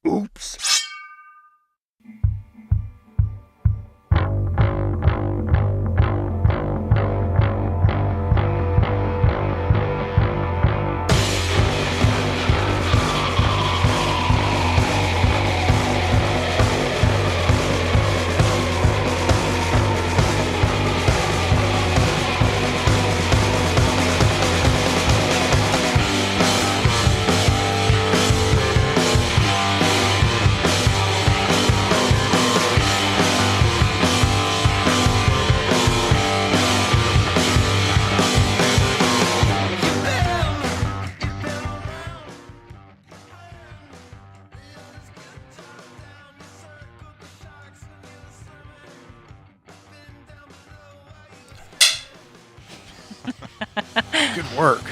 Oops. Good work.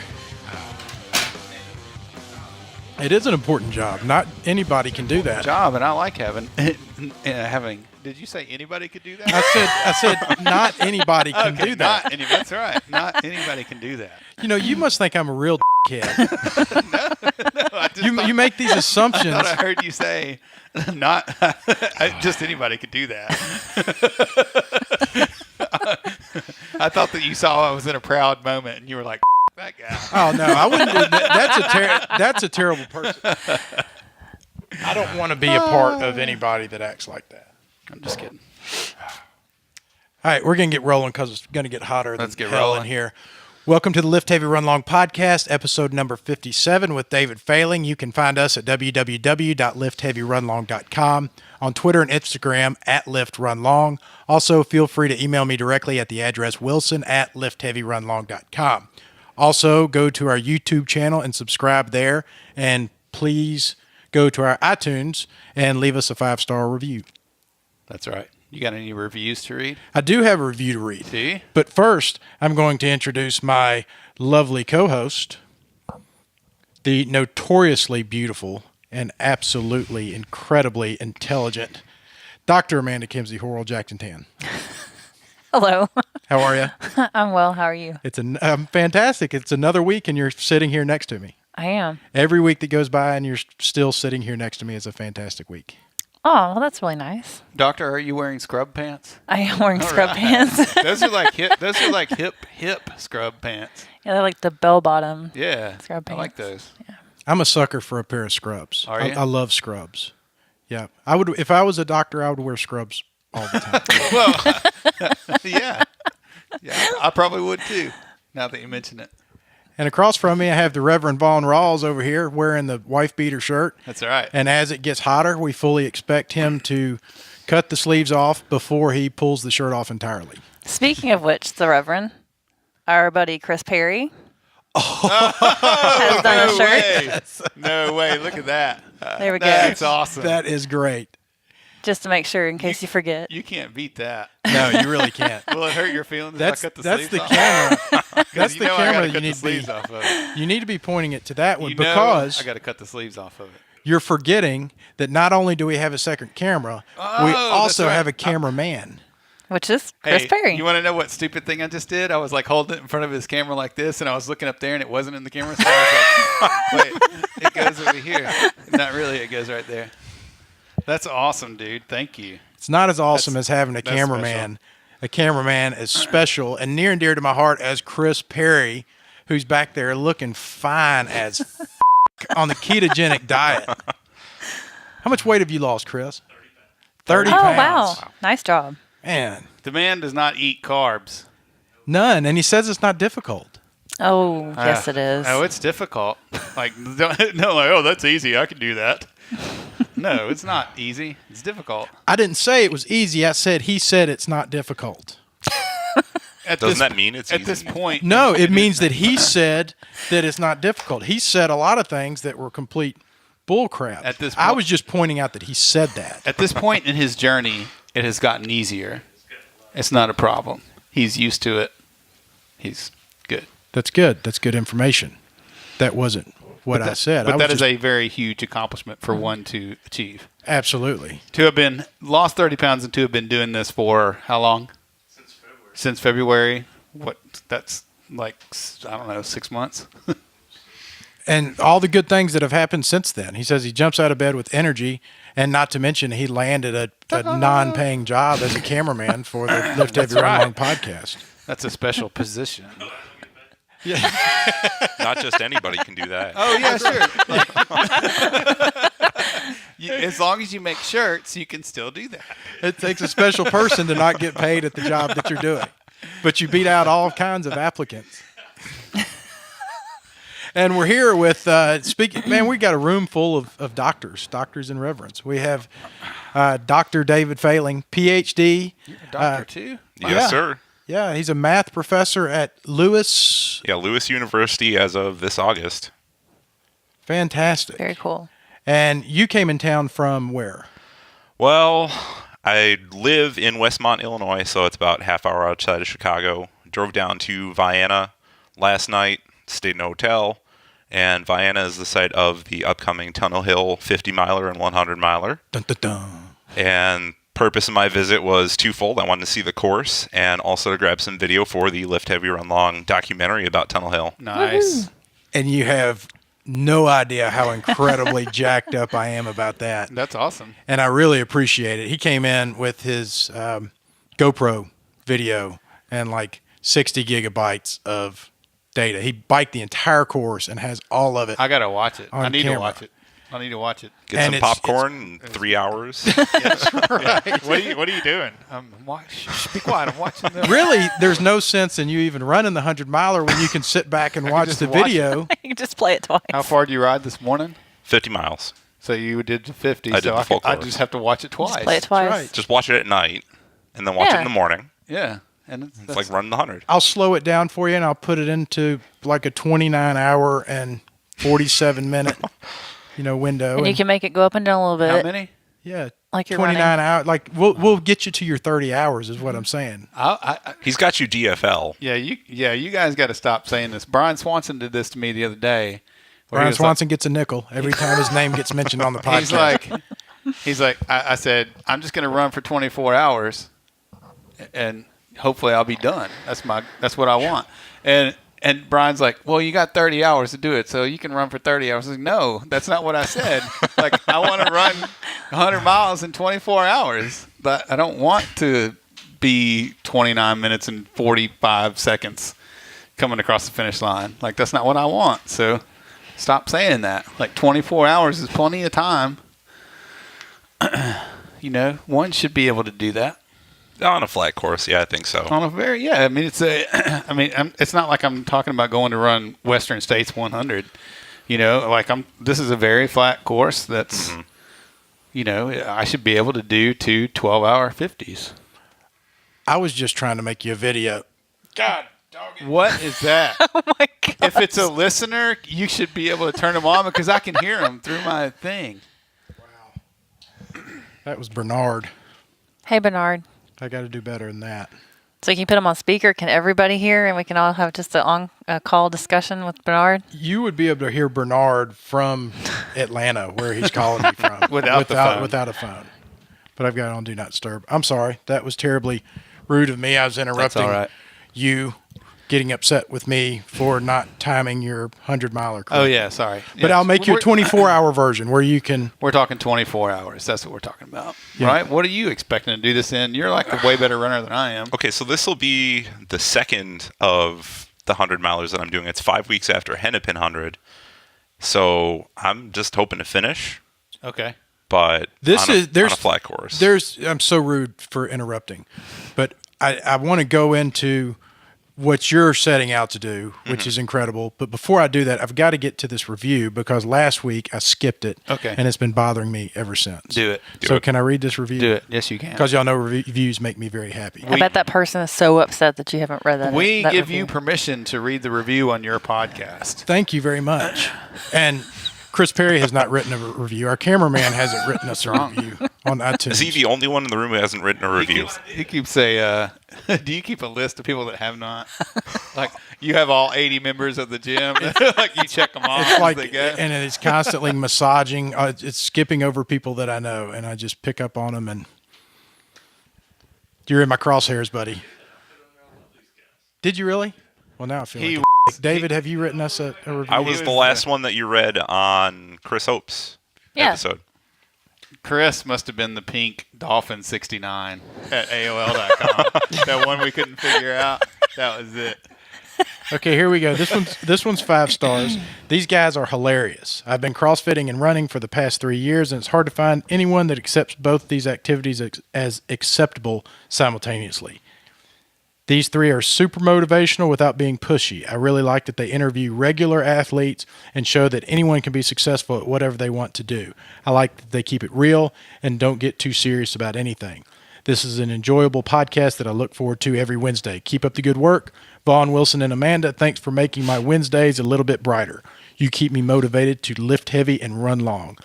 It is an important job. Not anybody can do that. Job, and I like having. Did you say anybody could do that? I said not anybody can do that. That's right. Not anybody can do that. You know, you must think I'm a real kid. No, You make these assumptions. I thought I heard you say not just anybody could do that. I thought that you saw I was in a proud moment and you were like, that guy. Oh no, I wouldn't do that. That's a terrible person. I don't want to be a part of anybody that acts like that. I'm just kidding. All right, we're going to get rolling because it's going to get hotter Let's than get hell rolling. in here. Welcome to the Lift Heavy Run Long podcast, episode number 57 with David Failing. You can find us at www.liftheavyrunlong.com, on Twitter and Instagram at liftrunlong. Also, feel free to email me directly at the address wilson@liftheavyrunlong.com. Also, go to our YouTube channel and subscribe there, and please go to our iTunes and leave us a 5-star review. That's right. You got any reviews to read? I do have a review to read. Do you? But first, I'm going to introduce my lovely co-host, the notoriously beautiful and absolutely incredibly intelligent Dr. Amanda Kimsey Horrell Jackson Tan. Hello. How are you? I'm well. How are you? I'm fantastic. It's another week and you're sitting here next to me. I am. Every week that goes by and you're still sitting here next to me is a fantastic week. Oh, well, that's really nice. Doctor, are you wearing scrub pants? I am wearing scrub Right. pants. Those are like hip scrub pants. Yeah, they're like the bell bottom. Yeah. Scrub I like pants. those. I'm a sucker for a pair of scrubs. Are you? I love scrubs. Yeah. I would, if I was a doctor, I would wear scrubs all the time. Well, yeah. Yeah, I probably would too, now that you mention it. And across from me, I have the Reverend Vaughn Rawls over here wearing the wife beater shirt. That's right. And as it gets hotter, we fully expect him to cut the sleeves off before he pulls the shirt off entirely. Speaking of which, the Reverend, our buddy Chris Perry has done a shirt. No way. Look at that. There we go. That's awesome. That is great. Just to make sure, in case you forget. You can't beat that. No, you really can't. Will it hurt your feelings That's if I cut the that's sleeves the off? camera. That's You the know I camera gotta you cut need the to be. sleeves off of it. You need to be pointing it to that one You know because I got to cut the sleeves off of it. you're forgetting that not only do we have a second camera, we that's also right. have a cameraman. Which is Chris Hey, Perry. you want to know what stupid thing I just did? I was like holding it in front of his camera like this, and I was looking up there, and it wasn't in the camera. So I was like, wait, it goes over here. Not really. It goes right there. That's awesome, dude. Thank you. It's not as awesome as having a that's cameraman. A cameraman as special and near and dear to my heart as Chris Perry, who's back there looking fine as on the ketogenic diet. How much weight have you lost, Chris? 30 oh, pounds. wow. Nice job. Man, The man does not eat carbs. none. And he says it's not difficult. Oh, yes, it is. Oh, it's difficult. Like, oh, that's easy. I can do that. No, it's not easy. It's difficult. I didn't say it was easy. I said he said it's not difficult. Doesn't that mean it's at easy? this point? No, it means that he said that it's not difficult. He said a lot of things that were complete bull crap. At this I point- was just pointing out that he said that. At this point in his journey, it has gotten easier. It's not a problem. He's used to it. He's good. That's good. That's good information. That wasn't what I said. But I that was is just- a very huge accomplishment for one to achieve. absolutely. To have been lost 30 pounds and to have been doing this for how long? Since February. What? That's like, I don't know, 6 months. and all the good things that have happened since then. He says he jumps out of bed with energy, and not to mention he landed a non-paying job as a cameraman for the Lift Heavy Run Long podcast. That's a special position. Not just anybody can do that. Oh, yeah, sure. As long as you make shirts, you can still do that. It takes a special person to not get paid at the job that you're doing. But you beat out all kinds of applicants. And we're here with, man, we got a room full of doctors in reverence. We have Dr. David Failing, PhD. You're a doctor, too? Yes, sir. Yeah, he's a math professor at Lewis. Yeah, Lewis University as of this August. Fantastic. Very cool. And you came in town from where? Well, I live in Westmont, Illinois, so it's about half hour outside of Chicago. Drove down to Vienna last night, stayed in a hotel, and Vienna is the site of the upcoming Tunnel Hill 50-miler and 100-miler. Dun, dun, dun. And purpose of my visit was twofold. I wanted to see the course and also to grab some video for the Lift Heavy Run Long documentary about Tunnel Hill. Nice. And you have no idea how incredibly jacked up I am about that. That's awesome. And I really appreciate it. He came in with his GoPro video and like 60 gigabytes of data. He biked the entire course and has all of it. I got to watch it. On I need camera. to watch it. I need to watch it. Get And some popcorn in 3 hours. Right. What are you doing? Be quiet. I'm watching them. Really, there's no sense in you even running the 100-miler when you can sit back and watch just the watch video. You can just play it twice. How far do you ride this morning? 50 miles. So you did the 50. I did so the full I course. just have to watch it twice. Just play it twice. right. Just watch it at night and then watch it Yeah. in the morning. Yeah. And It's like running the 100. I'll slow it down for you, and I'll put it into like a 29-hour and 47-minute, window. And you can make it go up and down a little how bit. many? Yeah, Like you're 29 running. hours. Like we'll get you to your 30 hours is what I'm saying. He's got you DFL. You guys got to stop saying this. Brian Swanson did this to me the other day. where he Brian was Swanson gets a nickel every time his name gets mentioned on the podcast. He's like, I said, I'm just going to run for 24 hours, and hopefully I'll be done. That's what I want. And Brian's like, well, you got 30 hours to do it, so you can run for 30 hours. I was like, no, that's not what I said. Like, I want to run 100 miles in 24 hours, but I don't want to be 29 minutes and 45 seconds coming across the finish line. Like, that's not what I want. So stop saying that. Like, 24 hours is plenty of time. One should be able to do that. On a flat course, yeah, I think so. On a very, I mean, it's not like I'm talking about going to run Western States 100. This is a very flat course that's, I should be able to do 2 12-hour 50s. I was just trying to make you a video. God, dog it. What is that? Oh my god! If it's a listener, you should be able to turn them on because I can hear them through my thing. That was Bernard. Hey Bernard. I got to do better than that. So you can put him on speaker. Can everybody hear, and we can all have just a call discussion with Bernard? You would be able to hear Bernard from Atlanta, where he's calling me from, Without a phone. But I've got it on Do Not Disturb. I'm sorry. That was terribly rude of me. I was interrupting all right. you, getting upset with me for not timing your 100-miler. Oh, yeah, sorry. But I'll make you a 24-hour version where you can. We're talking 24 hours. That's what we're talking about. Yeah. Right? What are you expecting to do this in? You're like a way better runner than I am. Okay, so this will be the second of the 100 milers that I'm doing. It's 5 weeks after Hennepin 100. So I'm just hoping to finish, Okay. but This on is a flat course. I'm so rude for interrupting, but I want to go into what you're setting out to do, which is incredible. But before I do that, I've got to get to this review because last week I skipped it. Okay. And it's been bothering me ever since. Do it. So can I read this review? Do it. Yes, you can. Because y'all know reviews make me very happy. I bet that person is so upset that you haven't read that. We that give review. you permission to read the review on your podcast. Thank you very much. And Chris Perry has not written a review. Our cameraman hasn't written us a review on iTunes. Is he the only one in the room who hasn't written a review? He keeps saying, do you keep a list of people that have not? Like, you have all 80 members of the gym. Like, you check them off It's like, as they go. and it's constantly massaging. It's skipping over people that I know, and I just pick up on them. And you're in my crosshairs, buddy. Did you really? Well, now I feel He like David, have you written us a review? I was the last one that you read on Chris Hope's episode. Chris must have been the pink dolphin 69 at AOL.com. That one we couldn't figure out. That was it. Okay, here we go. This one's 5 stars. These guys are hilarious. I've been CrossFitting and running for the past 3 years, and it's hard to find anyone that accepts both these activities as acceptable simultaneously. These 3 are super motivational without being pushy. I really like that they interview regular athletes and show that anyone can be successful at whatever they want to do. I like that they keep it real and don't get too serious about anything. This is an enjoyable podcast that I look forward to every Wednesday. Keep up the good work. Vaughn, Wilson, and Amanda, thanks for making my Wednesdays a little bit brighter. You keep me motivated to lift heavy and run long.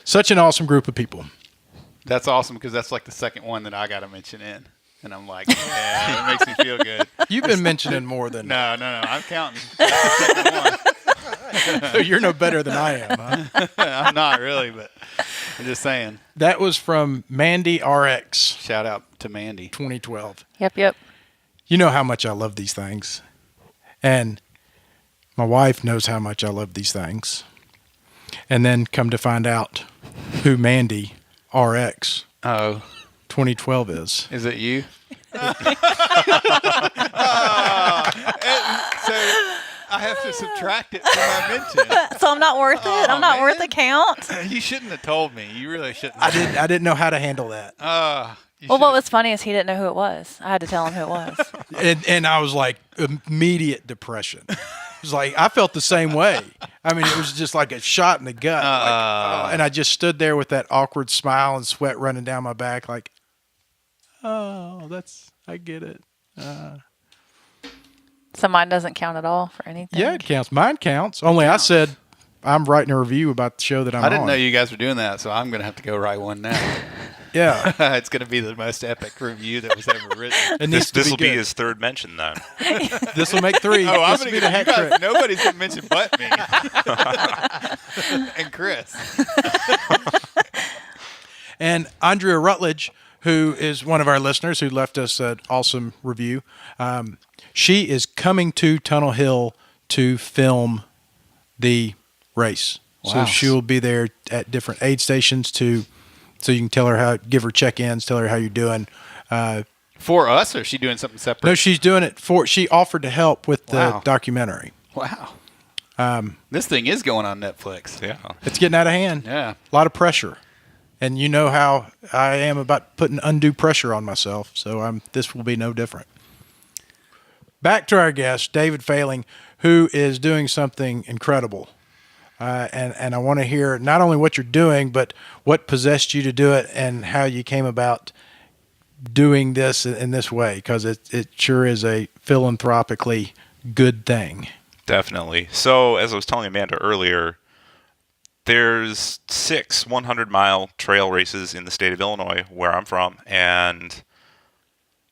Such an awesome group of people. That's awesome because that's like the second one that I got to mention in. And I'm like, yeah, it makes me feel good. You've been mentioning more than... No, I'm counting. That's the second one. So you're no better than I am, huh? I'm not really, but I'm just saying. That was from Mandy RX. Shout out to Mandy. 2012. Yep. You know how much I love these things. And my wife knows how much I love these things. And then come to find out who Mandy RX 2012 is. Is it you? So I have to subtract it from my mention. So I'm not worth it? I'm not worth a count? You shouldn't have told me. You really shouldn't. I didn't know how to handle that. Well, what was funny is he didn't know who it was. I had to tell him who it was. And I was like, immediate depression. It was like, I felt the same way. I mean, it was just like a shot in the gut. And I just stood there with that awkward smile and sweat running down my back like, I get it. So mine doesn't count at all for anything? Yeah, it counts. Mine counts. Only I said I'm writing a review about the show that I'm on. I didn't know you guys were doing that, so I'm going to have to go write one now. Yeah. It's going to be the most epic review that was ever written. And This will be his third mention then. This will make 3. Oh, I'm This will going to be the hat trick. Nobody's going to mention but me. And Chris. And Andrea Rutledge, who is one of our listeners who left us an awesome review, she is coming to Tunnel Hill to film the race. Wow. So she will be there at different aid stations so you can tell her give her check-ins, tell her how you're doing. For us, or is she doing something separate? No, she's doing it she offered to help with the documentary. Wow. This thing is going on Netflix. Yeah. It's getting out of hand. Yeah. A lot of pressure. And you know how I am about putting undue pressure on myself, so this will be no different. Back to our guest, David Failing, who is doing something incredible. And I want to hear not only what you're doing, but what possessed you to do it and how you came about doing this in this way, because it sure is a philanthropically good thing. Definitely. So, as I was telling Amanda earlier, there's 6 100-mile trail races in the state of Illinois, where I'm from, and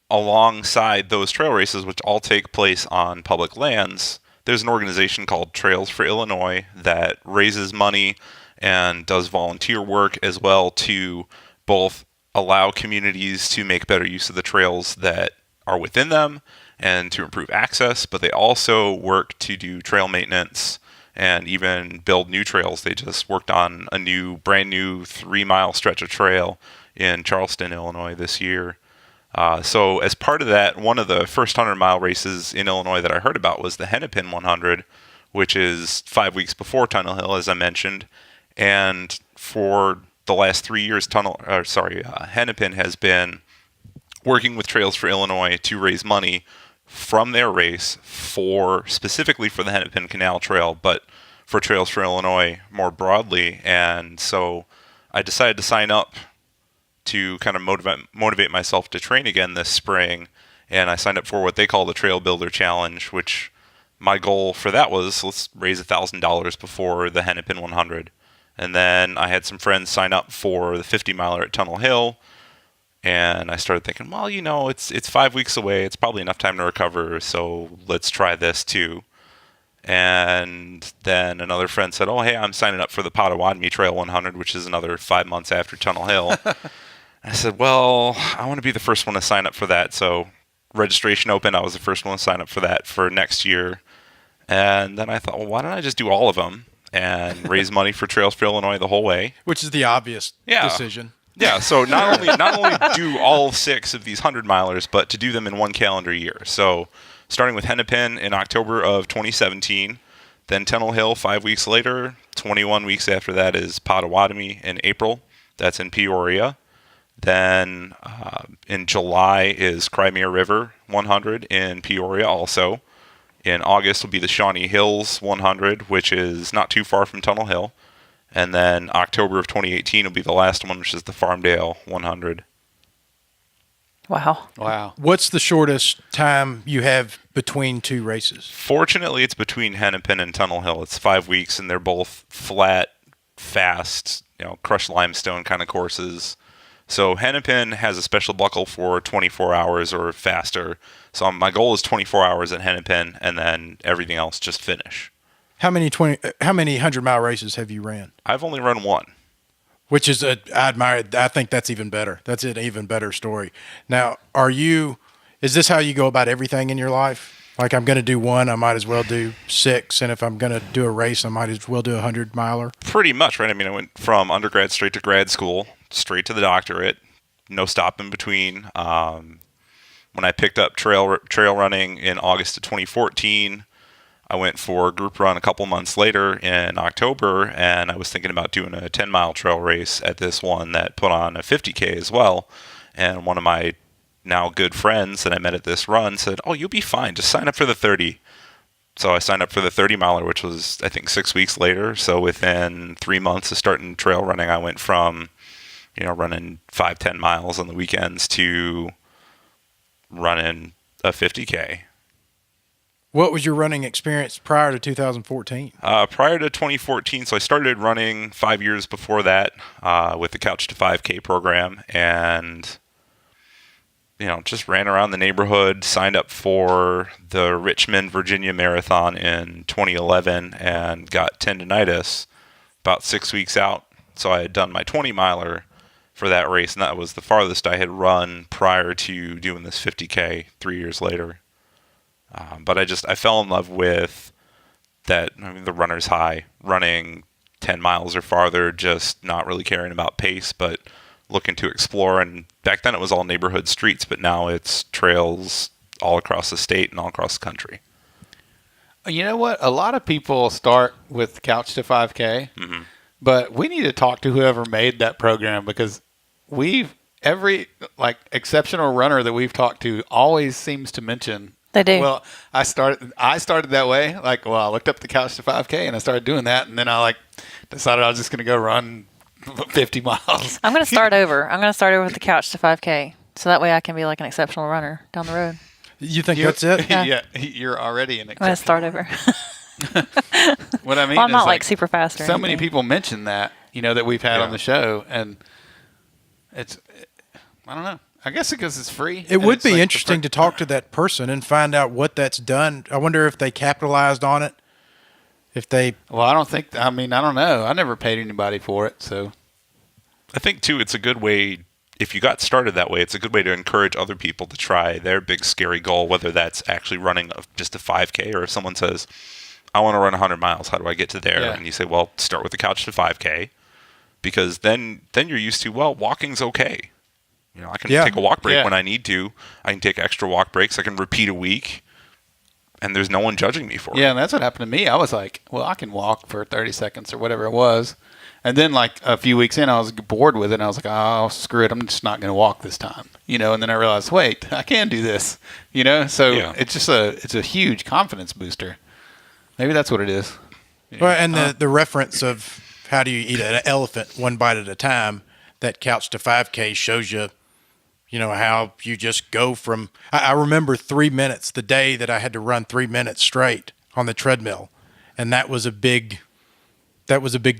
alongside those trail races, which all take place on public lands, there's an organization called Trails for Illinois that raises money and does volunteer work as well to both allow communities to make better use of the trails that are within them and to improve access, but they also work to do trail maintenance and even build new trails. They just worked on a brand new 3-mile stretch of trail in Charleston, Illinois this year. So as part of that, one of the first 100-mile races in Illinois that I heard about was the Hennepin 100, which is 5 weeks before Tunnel Hill, as I mentioned. And for the last 3 years, Hennepin has been working with Trails for Illinois to raise money from their race specifically for the Hennepin Canal Trail, but for Trails for Illinois more broadly. And so I decided to sign up to kind of motivate myself to train again this spring, and I signed up for what they call the Trail Builder Challenge, which my goal for that was let's raise $1,000 before the Hennepin 100. And then I had some friends sign up for the 50-miler at Tunnel Hill, and I started thinking, well, it's 5 weeks away. It's probably enough time to recover, so let's try this too. And then another friend said, oh, hey, I'm signing up for the Potawatomi Trail 100, which is another 5 months after Tunnel Hill. I said, well, I want to be the first one to sign up for that. So registration opened. I was the first one to sign up for that for next year. And then I thought, well, why don't I just do all of them and raise money for Trails for Illinois the whole way? Which is the obvious decision. Yeah, so not only do all 6 of these 100-milers, but to do them in one calendar year. So starting with Hennepin in October of 2017, then Tunnel Hill 5 weeks later, 21 weeks after that is Potawatomi in April. That's in Peoria. Then in July is Crimea River 100 in Peoria also. In August will be the Shawnee Hills 100, which is not too far from Tunnel Hill. And then October of 2018 will be the last one, which is the Farmdale 100. Wow. What's the shortest time you have between 2 races? Fortunately, it's between Hennepin and Tunnel Hill. It's 5 weeks, and they're both flat, fast, crushed limestone kind of courses. So Hennepin has a special buckle for 24 hours or faster. So my goal is 24 hours at Hennepin, and then everything else just finish. How many 100-mile races have you ran? I've only run one. Which is I admire. I think that's even better. That's an even better story. Now, is this how you go about everything in your life? Like, I'm going to do one, I might as well do 6, and if I'm going to do a race, I might as well do a 100-miler. Pretty much, right? I mean, I went from undergrad straight to grad school, straight to the doctorate, no stop in between. When I picked up trail running in August of 2014, I went for a group run a couple months later in October, and I was thinking about doing a 10-mile trail race at this one that put on a 50K as well. And one of my now good friends that I met at this run said, "Oh, you'll be fine. Just sign up for the 30." So I signed up for the 30-miler, which was, I think, 6 weeks later. So within 3 months of starting trail running, I went from, running 5-10 miles on the weekends to running a 50K. What was your running experience prior to 2014? Prior to 2014, so I started running 5 years before that with the Couch to 5K program, and just ran around the neighborhood, signed up for the Richmond, Virginia Marathon in 2011, and got tendinitis about 6 weeks out. So I had done my 20-miler for that race, and that was the farthest I had run prior to doing this 50K 3 years later. But I fell in love with that, the runner's high, running 10 miles or farther, just not really caring about pace, but looking to explore. And back then it was all neighborhood streets, but now it's trails all across the state and all across the country. You know what? A lot of people start with Couch to 5K, but we need to talk to whoever made that program, because every exceptional runner that we've talked to always seems to mention. They do. Well, I started that way. I looked up the Couch to 5K and I started doing that, and then I decided I was just going to go run 50 miles. I'm going to start over. I'm going to start over with the Couch to 5K, so that way I can be like an exceptional runner down the road. You think that's it? Yeah, you're already an I'm going to start over. What I mean Well, I'm is not like super fast or so anything. many people mention that, that we've had on the show, and I don't know. I guess because it's free. It would be interesting to talk to that person and find out what that's done. I wonder if they capitalized on it. Well, I don't know. I never paid anybody for it, so. I think, too, it's a good way, if you got started that way, it's a good way to encourage other people to try their big, scary goal, whether that's actually running just a 5K, or if someone says, I want to run 100 miles. How do I get to there? Yeah. And you say, well, start with the Couch to 5K, because then you're used to, walking's okay. I can take a walk break when I need to. I can take extra walk breaks. I can repeat a week, and there's no one judging me for it. Yeah, and that's what happened to me. I was like, well, I can walk for 30 seconds or whatever it was. And then a few weeks in, I was bored with it, and I was like, oh, screw it. I'm just not going to walk this time. And then I realized, wait, I can do this. So it's just it's a huge confidence booster. Maybe that's what it is. Well, and the reference of how do you eat an elephant one bite at a time, that Couch to 5K shows you, how you just go from, I remember 3 minutes, the day that I had to run 3 minutes straight on the treadmill. And that was a big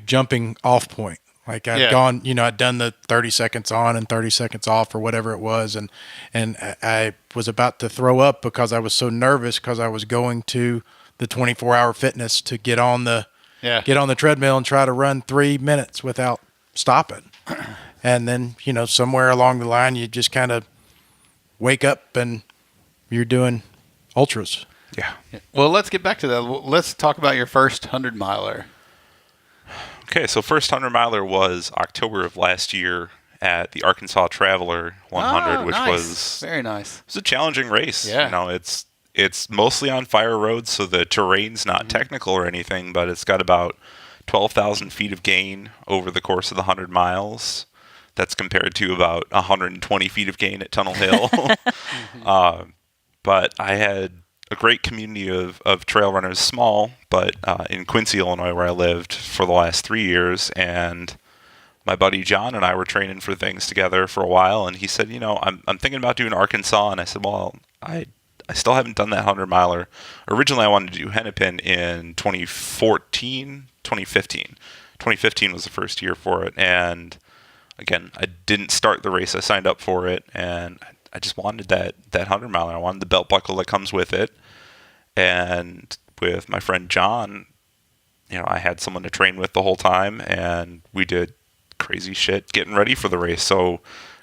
jumping off point. Like I'd gone, I'd done the 30 seconds on and 30 seconds off or whatever it was. And I was about to throw up because I was so nervous, because I was going to the 24-hour fitness to get on the treadmill and try to run 3 minutes without stopping. And then, somewhere along the line, you just kind of wake up and you're doing ultras. Yeah. Well, let's get back to that. Let's talk about your first 100-miler. Okay, so first 100-miler was October of last year at the Arkansas Traveler 100, which nice. was very nice. It was a challenging race. Yeah. You know, it's mostly on fire roads, so the terrain's not technical or anything, but it's got about 12,000 feet of gain over the course of the 100 miles. That's compared to about 120 feet of gain at Tunnel Hill. But I had a great community of trail runners, small, but in Quincy, Illinois, where I lived for the last 3 years, and my buddy John and I were training for things together for a while, and he said, you know, I'm thinking about doing Arkansas, and I said, well, I still haven't done that 100-miler. Originally, I wanted to do Hennepin in 2015. 2015 was the first year for it, and again, I didn't start the race. I signed up for it, and I just wanted that 100-miler. I wanted the belt buckle that comes with it, and with my friend John, you know, I had someone to train with the whole time, and we did crazy shit getting ready for the race. So,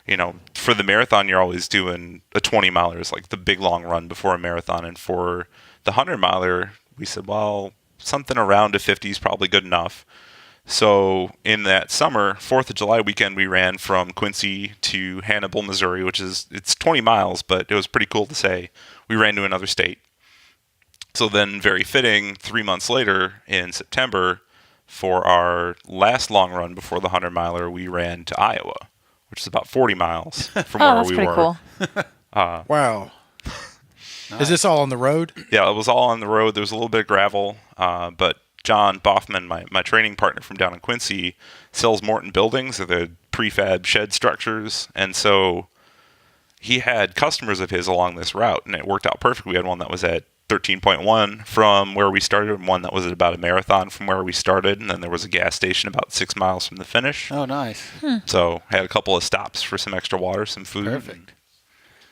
you know, for the marathon, you're always doing a 20-miler is like the big long run before a marathon. And for the 100-miler, we said, well, something around a 50 is probably good enough. So in that summer, 4th of July weekend, we ran from Quincy to Hannibal, Missouri, it's 20 miles, but it was pretty cool to say we ran to another state. So then, very fitting, 3 months later in September, for our last long run before the 100-miler, we ran to Iowa, which is about 40 miles from where that's we pretty were. cool. Wow. Is this all on the road? Yeah, it was all on the road. There was a little bit of gravel, but John Boffman, my training partner from down in Quincy, sells Morton Buildings, or the prefab shed structures, and so he had customers of his along this route, and it worked out perfect. We had one that was at 13.1 from where we started, and one that was at about a marathon from where we started, and then there was a gas station about 6 miles from the finish. Oh, nice. So had a couple of stops for some extra water, some food. Perfect.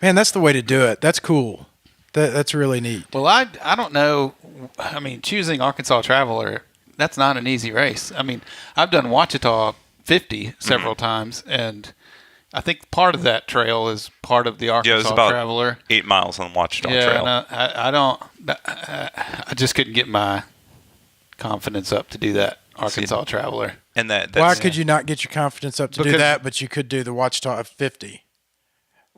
Man, that's the way to do it. That's cool. That's really neat. Well, I don't know. I mean, choosing Arkansas Traveler, that's not an easy race. I mean, I've done Ouachita 50 several times, and I think part of that trail is part of the Arkansas it's about Traveler. 8 miles on the Ouachita Yeah, Trail. and I just couldn't get my confidence up to do that Arkansas Traveler. And that's Why could you not get your confidence up to do Because- that, but you could do the Ouachita 50?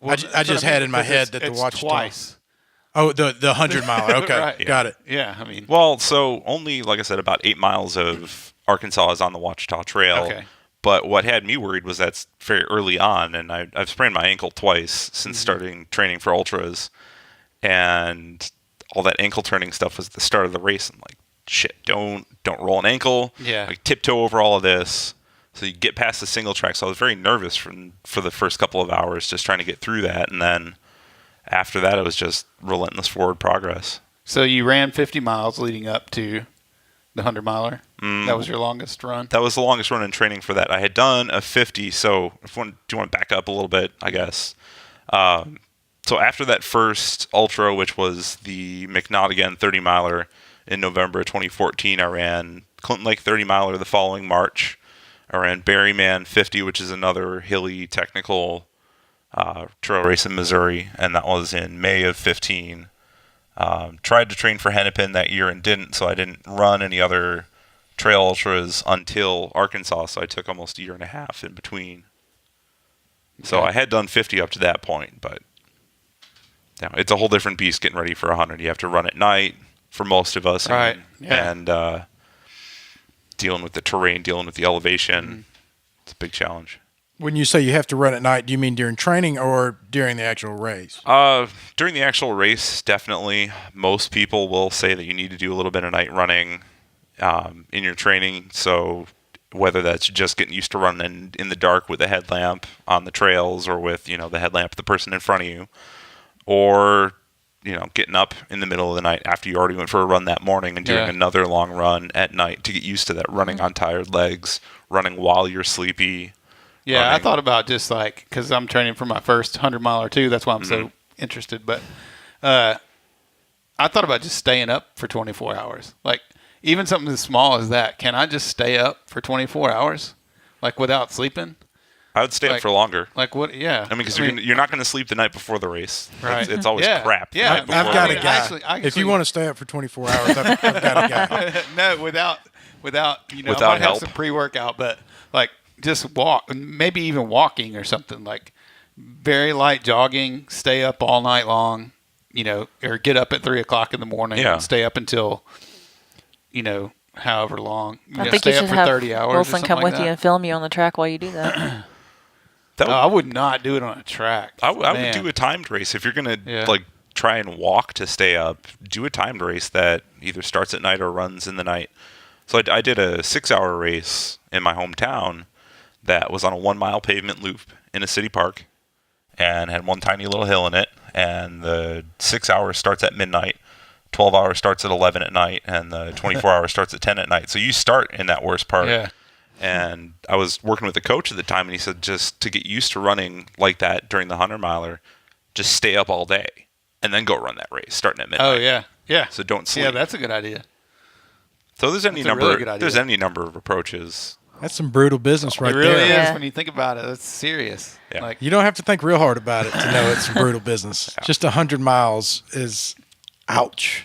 Well, I that's what just I mean, had in my because head that the it's Ouachita. twice. Oh, the 100-miler. Okay, Right. got it. Yeah, I mean, Well, so only, like I said, about 8 miles of Arkansas is on the Ouachita Trail. Okay. But what had me worried was that's very early on, and I've sprained my ankle twice since starting training for ultras, and all that ankle turning stuff was at the start of the race. I'm like, shit, don't roll an ankle. Yeah. Like tiptoe over all of this. So you get past the single track. So I was very nervous for the first couple of hours, just trying to get through that, and then after that, it was just relentless forward progress. so you ran 50 miles leading up to the 100-miler. That was your longest run. That was the longest run in training for that. I had done a 50, so do you want to back up a little bit, I guess? So after that first ultra, which was the McNaughton 30-miler in November of 2014, I ran Clinton Lake 30-miler the following March. I ran Berryman 50, which is another hilly technical trail race in Missouri, and that was in May of 15. Tried to train for Hennepin that year and didn't, so I didn't run any other trail ultras until Arkansas, so I took almost a year and a half in between. So I had done 50 up to that point, but you know, it's a whole different beast getting ready for 100. You have to run at night for most of us, Right, yeah. and dealing with the terrain, dealing with the elevation. It's a big challenge. When you say you have to run at night, do you mean during training or during the actual race? During the actual race, definitely. Most people will say that you need to do a little bit of night running in your training. So whether that's just getting used to running in the dark with a headlamp on the trails, or with the headlamp of the person in front of you, or getting up in the middle of the night after you already went for a run that morning and doing another long run at night to get used to that running on tired legs, running while you're sleepy. Yeah, I running. thought about just like, because I'm training for my first 100-miler too. That's why I'm so interested. But I thought about just staying up for 24 hours. Like, even something as small as that. Can I just stay up for 24 hours, like without sleeping? I would stay up for longer. Like what? Yeah. I mean, because you're not going to sleep the night before the race. Right. It's always crap. Yeah. I've got a guy. Actually, if you want to stay up for 24 hours, I've got a guy. No, without I might help. have some pre-workout, but like just walk, maybe even walking or something, like very light jogging, stay up all night long, or get up at 3:00 in the morning and stay up until, however long. I think stay you up should for have 30 hours. Wilson come with that. you and film you on the track while you do that. I would not do it on a track. I would do a timed race if you're going to try and walk to stay up. Do a timed race that either starts at night or runs in the night. So I did a 6-hour race in my hometown that was on a 1-mile pavement loop in a city park and had one tiny little hill in it. And the 6 hours starts at midnight, 12 hours starts at 11 at night, and the 24 hours starts at 10 at night. So you start in that worst part. Yeah. And I was working with the coach at the time, and he said just to get used to running like that during the 100-miler, just stay up all day and then go run that race starting at midnight. Oh, yeah. Yeah. So don't sleep. Yeah, that's a good idea. So there's any number of approaches. That's some brutal business right there. It really there. is Yeah. when you think about it. It's serious. Yeah. Like, You don't have to think real hard about it to know it's some brutal business. Just 100 miles is, ouch.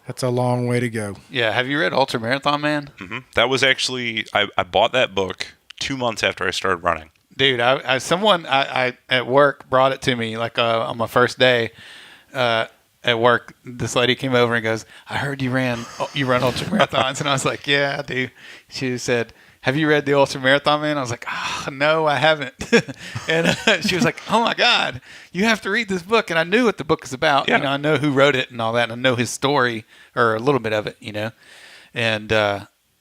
That's a long way to go. yeah. Have you read Ultramarathon, man? Mm-hmm. That was actually I bought that book 2 months after I started running. Dude, someone at work brought it to me like on my first day at work. This lady came over and goes, "I heard you run ultramarathons," and I was like, "Yeah, I do." She said, "Have you read the Ultramarathon, man?" I was like, "Oh, no, I haven't." And she was like, "Oh my God, you have to read this book." And I knew what the book is about. Yeah. I know who wrote it and all that, and I know his story or a little bit of it, And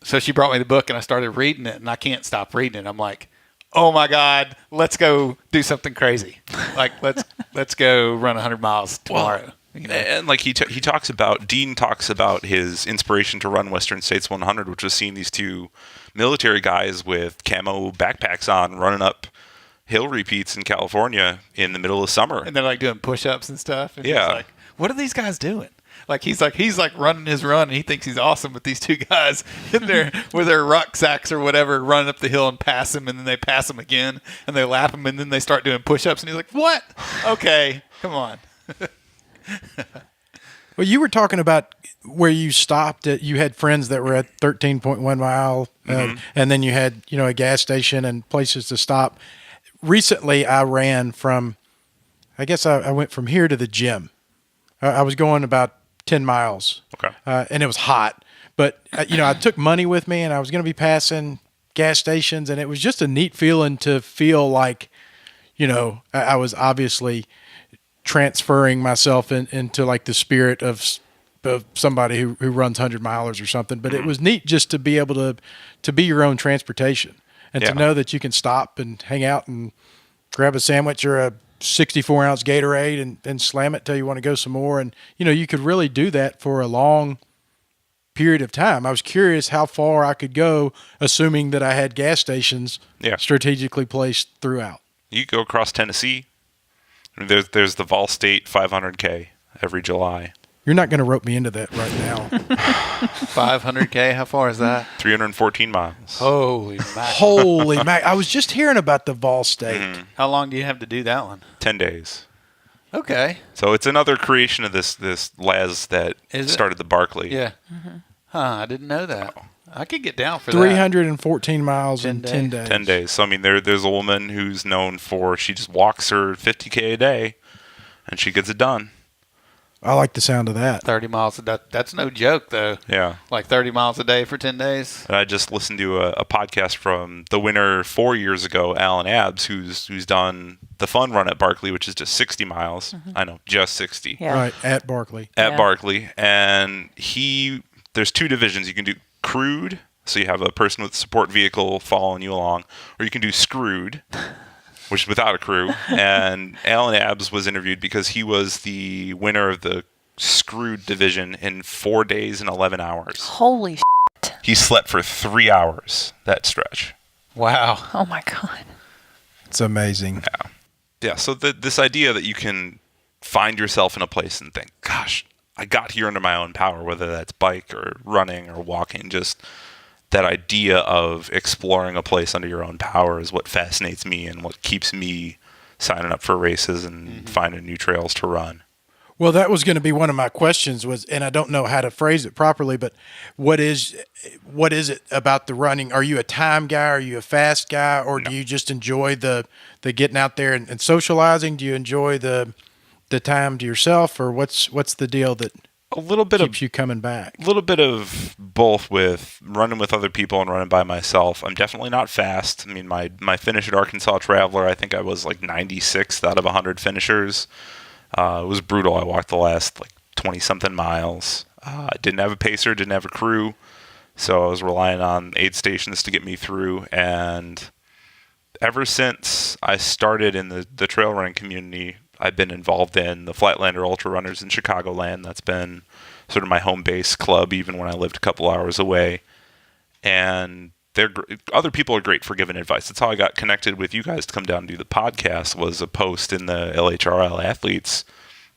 so she brought me the book, and I started reading it, and I can't stop reading it. I'm like, oh my God, let's go do something crazy. Like let's go run 100 miles tomorrow. And like Dean talks about his inspiration to run Western States 100, which was seeing these two military guys with camo backpacks on running up hill repeats in California in the middle of summer. And they're like doing push-ups and stuff. And Yeah. he's like, what are these guys doing? Like he's like running his run, and he thinks he's awesome with these two guys in there with their rucksacks or whatever, running up the hill and pass him, and then they pass him again, and they lap him, and then they start doing push-ups, and he's like, "What? Okay, come on." Well, you were talking about where you stopped at, you had friends that were at 13.1 mile, and then you had, a gas station and places to stop. Recently, I ran from, I went from here to the gym. I was going about 10 miles. Okay. And it was hot. But, I took money with me, and I was going to be passing gas stations, and it was just a neat feeling to feel like, I was obviously transferring myself into like the spirit of somebody who runs 100 milers or something. But it was neat just to be able to be your own transportation and to know that you can stop and hang out and grab a sandwich or a 64-ounce Gatorade and slam it till you want to go some more. And, you could really do that for a long period of time. I was curious how far I could go, assuming that I had gas stations strategically placed throughout. You go across Tennessee. There's the Vol State 500K every July. You're not going to rope me into that right now. 500K, how far is that? 314 miles. Holy mackerel. Holy mac! I was just hearing about the Vol State. How long do you have to do that one? 10 days. Okay. So it's another creation of this Laz that started the Barkley. Yeah. Huh, I didn't know that. I could get down for 314 miles in 10 days. 10 days. So, I mean, there's a woman who's known for, she just walks her 50K a day, and she gets it done. I like the sound of that. 30 miles a day. That's no joke, though. Yeah. Like 30 miles a day for 10 days. And I just listened to a podcast from the winner 4 years ago, Alan Abbs, who's done the fun run at Barkley, which is just 60 miles. I know, just 60. Yeah. Right, at Barkley. At Barkley. And there's two divisions. You can do crewed, so you have a person with a support vehicle following you along, or you can do screwed, which is without a crew. And Alan Abbs was interviewed because he was the winner of the screwed division in 4 days and 11 hours. Holy shit. He slept for 3 hours that stretch. Wow. Oh my God. It's amazing. Yeah, so this idea that you can find yourself in a place and think, gosh, I got here under my own power, whether that's bike or running or walking, just that idea of exploring a place under your own power is what fascinates me and what keeps me signing up for races and finding new trails to run. Well, that was going to be one of my questions was, and I don't know how to phrase it properly, but what is it about the running? Are you a time guy? Are you a fast guy? Or do you just enjoy the getting out there and socializing? Do you enjoy the time to yourself, or what's the deal that a little bit keeps you coming back? A little bit of both, with running with other people and running by myself. I'm definitely not fast. I mean, my finish at Arkansas Traveler, I think I was like 96th out of 100 finishers. It was brutal. I walked the last like 20-something miles. I didn't have a pacer, didn't have a crew, so I was relying on aid stations to get me through. And ever since I started in the trail running community, I've been involved in the Flatlander Ultra Runners in Chicagoland. That's been sort of my home base club, even when I lived a couple hours away. And other people are great for giving advice. That's how I got connected with you guys to come down and do the podcast, was a post in the LHRL Athletes.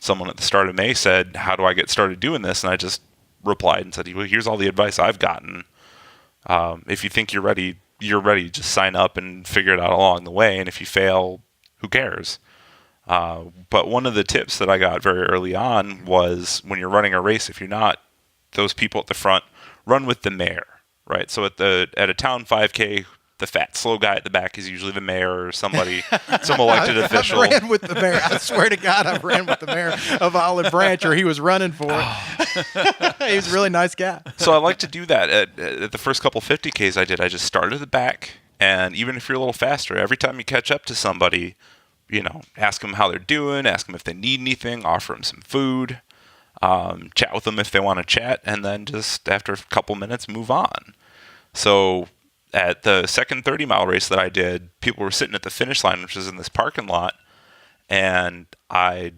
Someone at the start of May said, how do I get started doing this? And I just replied and said, well, here's all the advice I've gotten. If you think you're ready, just sign up and figure it out along the way. And if you fail, who cares? But one of the tips that I got very early on was, when you're running a race, if you're not those people at the front, run with the mayor. Right, so at a town 5K, the fat, slow guy at the back is usually the mayor or some elected official. I ran with the mayor. I swear to God, I ran with the mayor of Olive Branch, or he was running for it. He was a really nice guy. So I like to do that. At the first couple 50Ks I did, I just started at the back, and even if you're a little faster, every time you catch up to somebody, ask them how they're doing, ask them if they need anything, offer them some food. Chat with them if they want to chat, and then just after a couple minutes, move on. So at the second 30-mile race that I did, people were sitting at the finish line, which is in this parking lot, and I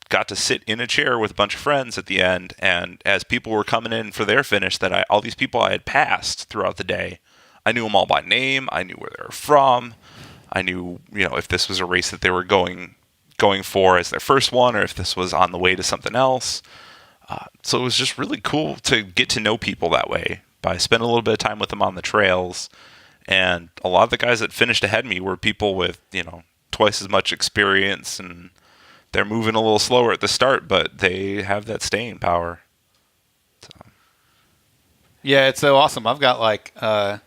got to sit in a chair with a bunch of friends at the end, and as people were coming in for their finish, all these people I had passed throughout the day, I knew them all by name, I knew where they were from, I knew, if this was a race that they were going for as their first one, or if this was on the way to something else. So it was just really cool to get to know people that way by spending a little bit of time with them on the trails. And a lot of the guys that finished ahead of me were people with, twice as much experience, and they're moving a little slower at the start, but they have that staying power. So. Yeah, it's so awesome. I've got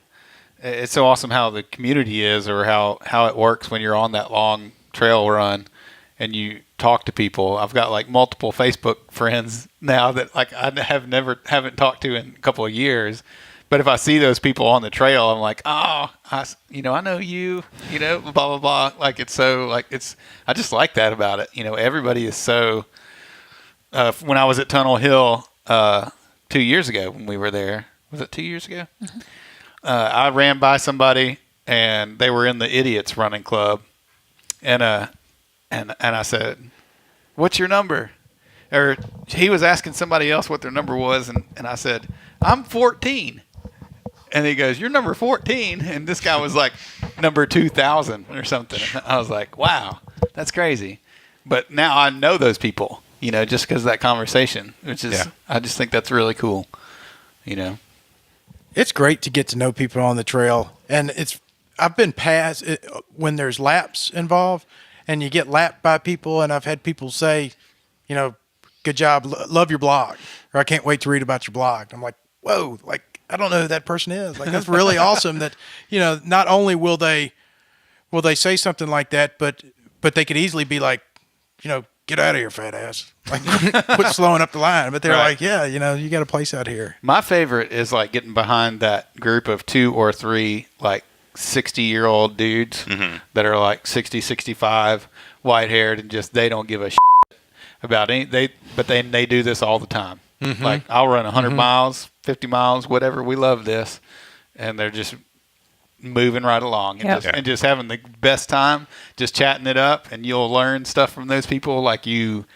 it's so awesome how the community is, or how it works when you're on that long trail run and you talk to people. I've got multiple Facebook friends now that I haven't talked to in a couple of years. But if I see those people on the trail, I'm like, oh, I know you, blah, blah, blah. I just like that about it. Everybody is so, when I was at Tunnel Hill 2 years ago when we were there, was it 2 years ago? Mm-hmm. I ran by somebody and they were in the Idiots Running Club. And I said, what's your number? Or he was asking somebody else what their number was, and I said, I'm 14. And he goes, you're number 14? And this guy was like number 2,000 or something. And I was like, wow, that's crazy. But now I know those people, just because of that conversation, which is, I just think that's really cool, It's great to get to know people on the trail. And I've been past it when there's laps involved, and you get lapped by people, and I've had people say, good job, love your blog, or I can't wait to read about your blog. I'm like, whoa, I don't know who that person is. That's really awesome that, not only will they say something like that, but they could easily be like, get out of here, fat ass. Quit slowing up the line. But they're like, yeah, you got a place out here. My favorite is getting behind that group of 2 or 3, 60-year-old dudes that are 60, 65, white-haired, and just they don't give a shit about anything. But they do this all the time. Mm-hmm. I'll run 100 miles, 50 miles, whatever. We love this, and they're just moving right along and just having the best time, just chatting it up, and you'll learn stuff from those people like you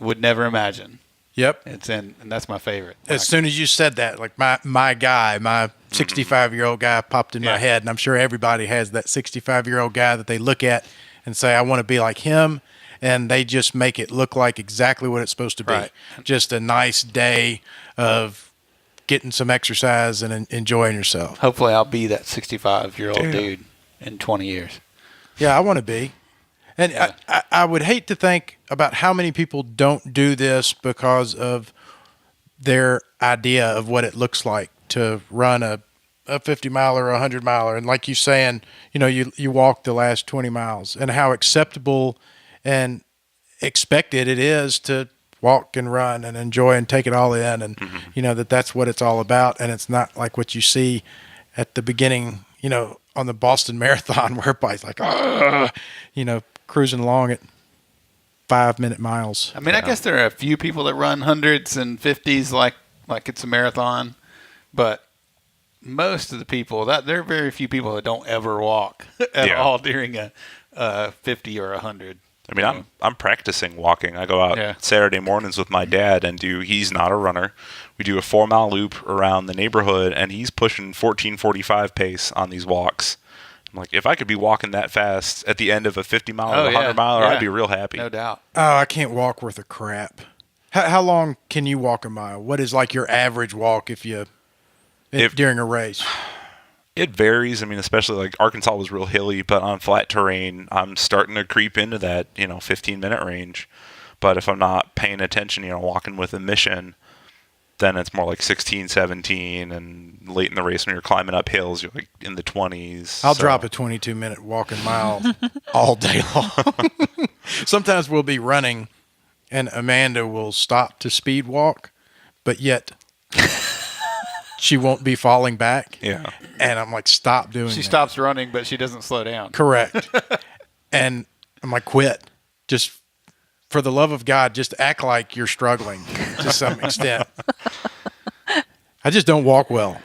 would never imagine. Yep. And that's my favorite. As soon as you said that, my guy, my 65-year-old guy popped in my head, and I'm sure everybody has that 65-year-old guy that they look at and say, I want to be like him, and they just make it look like exactly what it's supposed to be. Right. Just a nice day of getting some exercise and enjoying yourself. Hopefully, I'll be that 65-year-old dude in 20 years. Yeah, I want to be. And I would hate to think about how many people don't do this because of their idea of what it looks like to run a 50 miler or a 100 miler. And like you saying, you walk the last 20 miles and how acceptable and expected it is to walk and run and enjoy and take it all in. And, that's what it's all about. And it's not like what you see at the beginning, on the Boston Marathon where everybody's like, cruising along at 5-minute miles. I mean, I guess there are a few people that run hundreds and 50s like it's a marathon, but most of the people there are very few people that don't ever walk at all during a 50 or 100. I mean, I'm practicing walking. I go out Saturday mornings with my dad and he's not a runner. We do a 4-mile loop around the neighborhood, and he's pushing 14:45 pace on these walks. I'm like, if I could be walking that fast at the end of a 50 mile or 100 miler, I'd be real happy. No doubt. Oh, I can't walk worth a crap. How long can you walk a mile? What is like your average walk during a race? It varies. I mean, especially like Arkansas was real hilly, but on flat terrain, I'm starting to creep into that, 15-minute range. But if I'm not paying attention, walking with a mission, then it's more like 16, 17, and late in the race when you're climbing up hills, you're like in the 20s. I'll drop a 22-minute walking mile all day long. Sometimes we'll be running, and Amanda will stop to speed walk, but yet she won't be falling back. Yeah. And I'm like, stop doing that. She stops running, but she doesn't slow down. Correct. And I'm like, quit. Just for the love of God, just act like you're struggling to some extent. I just don't walk well.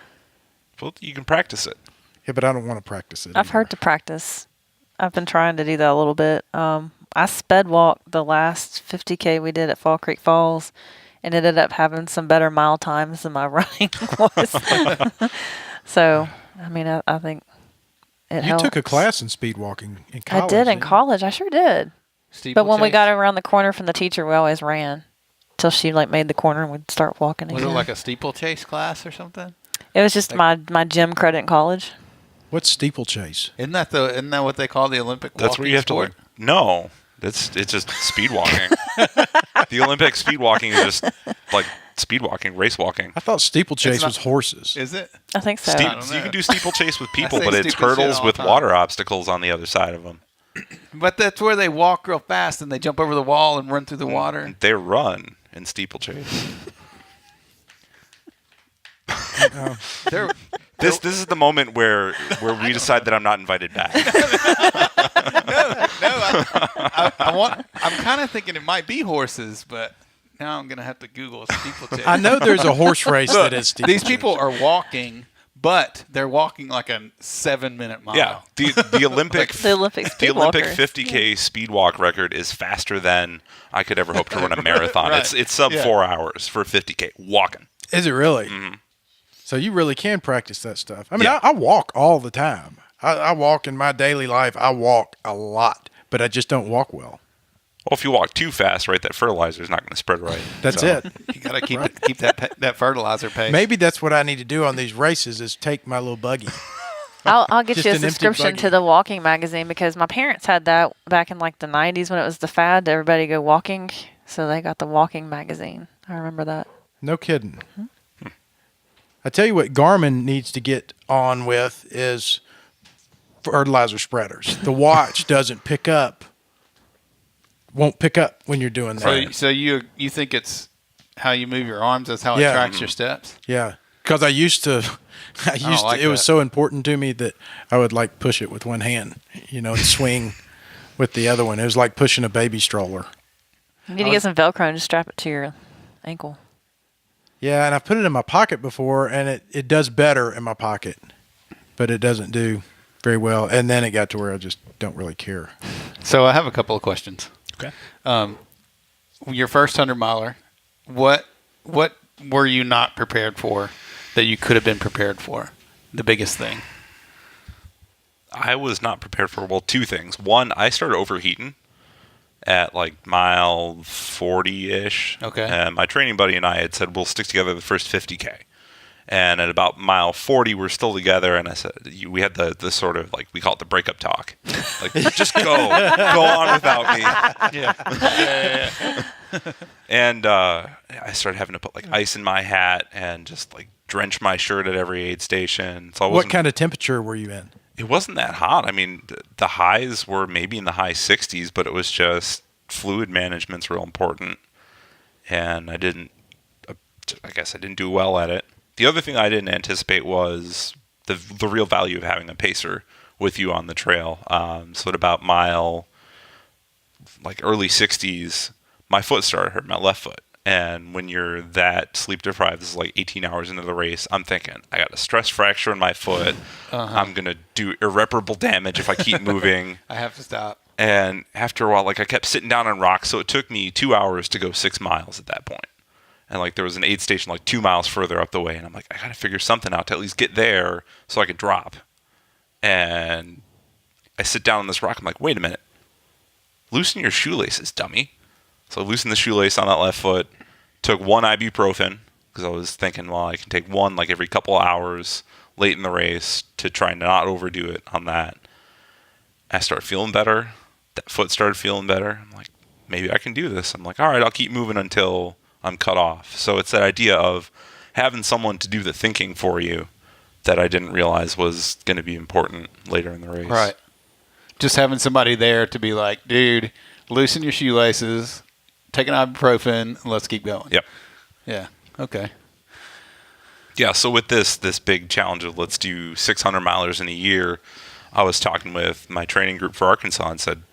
Well, you can practice it. Yeah, but I don't want to practice it. I've heard to practice. I've been trying to do that a little bit. I sped walked the last 50K we did at Fall Creek Falls and ended up having some better mile times than my running was. So, I mean, I think it helps. You took a class in speed walking in college. I did in college. I sure did. But when we got around the corner from the teacher, we always ran till she made the corner and we'd start walking again. Was it like a steeplechase class or something? It was just my gym credit in college. What's steeplechase? Isn't that what they call the Olympic walking That's where you have sport? to no. It's just speed walking. The Olympic speed walking is just like speed walking, race walking. I thought steeplechase was horses. Is it? I think so. You can do steeplechase with people, say but it's steeplechase hurdles all with the time. water obstacles on the other side of them. But that's where they walk real fast and they jump over the wall and run through the water. They run in steeplechase. This is the moment where we decide that I'm not invited back. I'm kind of thinking it might be horses, but now I'm gonna have to Google steeplechase. I know there's a horse race that is steeplechase. These people are walking, but they're walking like a 7-minute mile. Yeah, the Olympic The Olympic speed the Olympic walkers. 50K speed walk record is faster than I could ever hope to run a marathon. Right. It's sub 4 hours for 50K walking. Is it really? Mm-hmm. So you really can practice that stuff. I mean, I walk all the time. I walk in my daily life. I walk a lot, but I just don't walk well. Well, if you walk too fast, right, that fertilizer is not going to spread right. That's So, it. You gotta keep that fertilizer pace. Maybe that's what I need to do on these races is take my little buggy. I'll get Just you a an empty subscription buggy. to the walking magazine because my parents had that back in like the 90s when it was the fad to everybody go walking. So they got the walking magazine. I remember that. No kidding. I tell you what Garmin needs to get on with is fertilizer spreaders. The watch won't pick up when you're doing that. So you think it's how you move your arms? That's how it Yeah. tracks your steps. Yeah, because I used to. It was so important to me that I would like push it with one hand, and swing with the other one. It was like pushing a baby stroller. You need to get some Velcro and just strap it to your ankle. Yeah, and I've put it in my pocket before, and it does better in my pocket, but it doesn't do very well. And then it got to where I just don't really care. So I have a couple of questions. Okay. Your first 100-miler, what were you not prepared for that you could have been prepared for? The biggest thing. I was not prepared for, two things. One, I started overheating at like mile 40-ish. Okay. And my training buddy and I had said we'll stick together the first 50K. And at about mile 40, we're still together. And I said, we had the sort of like, we call it the breakup talk. Like, just go on without me. Yeah. And I started having to put like ice in my hat and just like drench my shirt at every aid station. So What kind of temperature were you in? It wasn't that hot. I mean, the highs were maybe in the high 60s, but it was just fluid management's real important. And I guess I didn't do well at it. The other thing I didn't anticipate was the real value of having a pacer with you on the trail. So at about mile, like early 60s, my foot started hurting, my left foot. And when you're that sleep deprived, this is like 18 hours into the race, I'm thinking, I got a stress fracture in my foot. I'm going to do irreparable damage if I keep moving. I have to stop. And after a while, like I kept sitting down on rocks, so it took me 2 hours to go 6 miles at that point. And like there was an aid station like 2 miles further up the way, and I'm like, I got to figure something out to at least get there so I could drop. And I sit down on this rock, I'm like, wait a minute. Loosen your shoelaces, dummy. So I loosened the shoelace on that left foot, took 1 ibuprofen, because I was thinking, well, I can take 1 like every couple of hours late in the race to try and not overdo it on that. I started feeling better. That foot started feeling better. I'm like, maybe I can do this. I'm like, all right, I'll keep moving until I'm cut off. So it's that idea of having someone to do the thinking for you that I didn't realize was going to be important later in the race. Right. Just having somebody there to be like, dude, loosen your shoelaces, take an ibuprofen, and let's keep going. Yep. Yeah. Okay. Yeah, so with this big challenge of let's do 600 milers in a year, I was talking with my training group for Arkansas and said,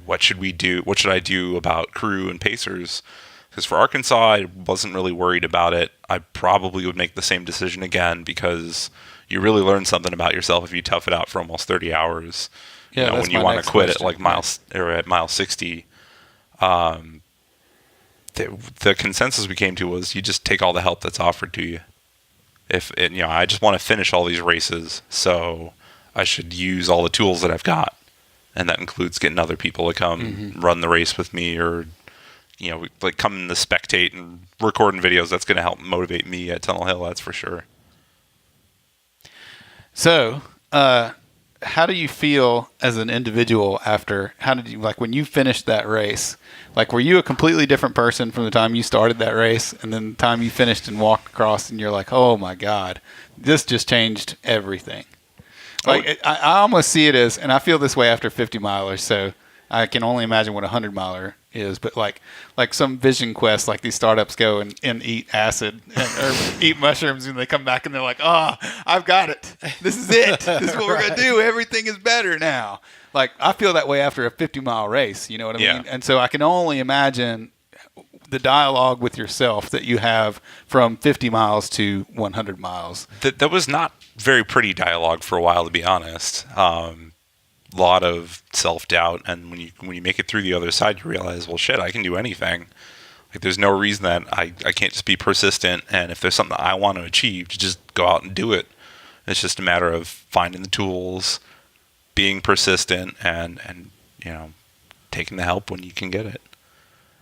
what should we do? What should I do about crew and pacers? Because for Arkansas, I wasn't really worried about it. I probably would make the same decision again because you really learn something about yourself if you tough it out for almost 30 hours. Yeah, when you want to quit at like at mile 60. The consensus we came to was you just take all the help that's offered to you. I just want to finish all these races, so I should use all the tools that I've got, and that includes getting other people to come run the race with me, or like come to spectate and recording videos. That's going to help motivate me at Tunnel Hill, that's for sure. So, how do you feel as an individual after? How did you when you finished that race? Like, were you a completely different person from the time you started that race, and then the time you finished and walked across, and you're like, oh my God, this just changed everything. Like, I almost see it as, and I feel this way after 50 milers, so I can only imagine what a 100 miler is, but like some vision quest, like these startups go and eat acid or eat mushrooms, and they come back and they're like, oh, I've got it. This is it. This is what we're going to do. Everything is better now. Like, I feel that way after a 50-mile race, you know what I mean? And so I can only imagine the dialogue with yourself that you have from 50 miles to 100 miles. That was not very pretty dialogue for a while, to be honest. Lot of self-doubt, and when you make it through the other side, you realize, well, shit, I can do anything. Like, there's no reason that I can't just be persistent, and if there's something that I want to achieve, to just go out and do it. It's just a matter of finding the tools, being persistent, and taking the help when you can get it.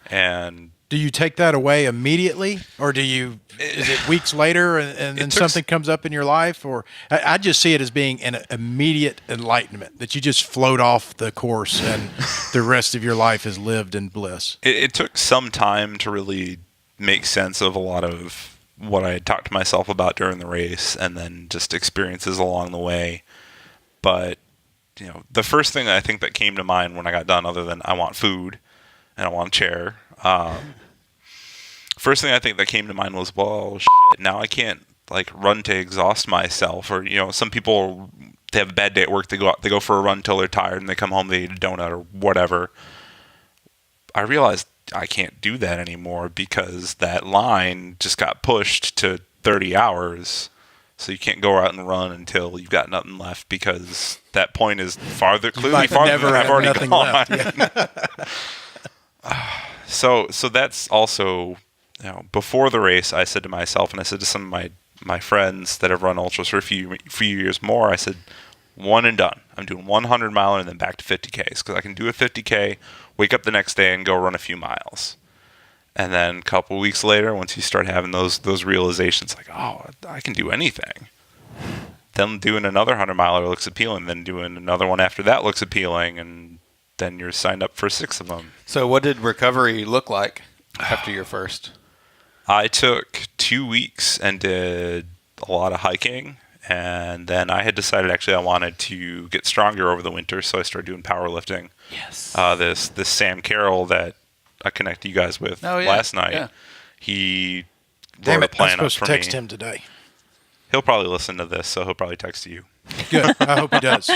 And do you take that away immediately, or is it weeks later and then something comes up in your life? Or I just see it as being an immediate enlightenment that you just float off the course and the rest of your life is lived in bliss. It took some time to really make sense of a lot of what I had talked to myself about during the race, and then just experiences along the way. But the first thing I think that came to mind when I got done, other than I want food and I want a chair, first thing I think that came to mind was, well, shit, now I can't run to exhaust myself. Or some people, they have a bad day at work, they go for a run till they're tired, and they come home, they eat a donut or whatever. I realized I can't do that anymore because that line just got pushed to 30 hours. So you can't go out and run until you've got nothing left, because that point is clearly farther than I've already gone. Yeah. So that's also, before the race, I said to myself, and I said to some of my friends that have run ultras for a few years more, I said, one and done. I'm doing 100 mile and then back to 50Ks, because I can do a 50K, wake up the next day and go run a few miles. And then a couple weeks later, once you start having those realizations, like, oh, I can do anything. Then doing another 100-miler looks appealing. Then doing another one after that looks appealing. And then you're signed up for 6 of them. So what did recovery look like after your first? I took 2 weeks and did a lot of hiking. And then I had decided actually I wanted to get stronger over the winter. So I started doing powerlifting. Yes. This Sam Carroll that I connected you guys with last night. He Damn wrote it, a plan I'm supposed up to for text me. him today. He'll probably listen to this, so he'll probably text you. Good. I hope he does.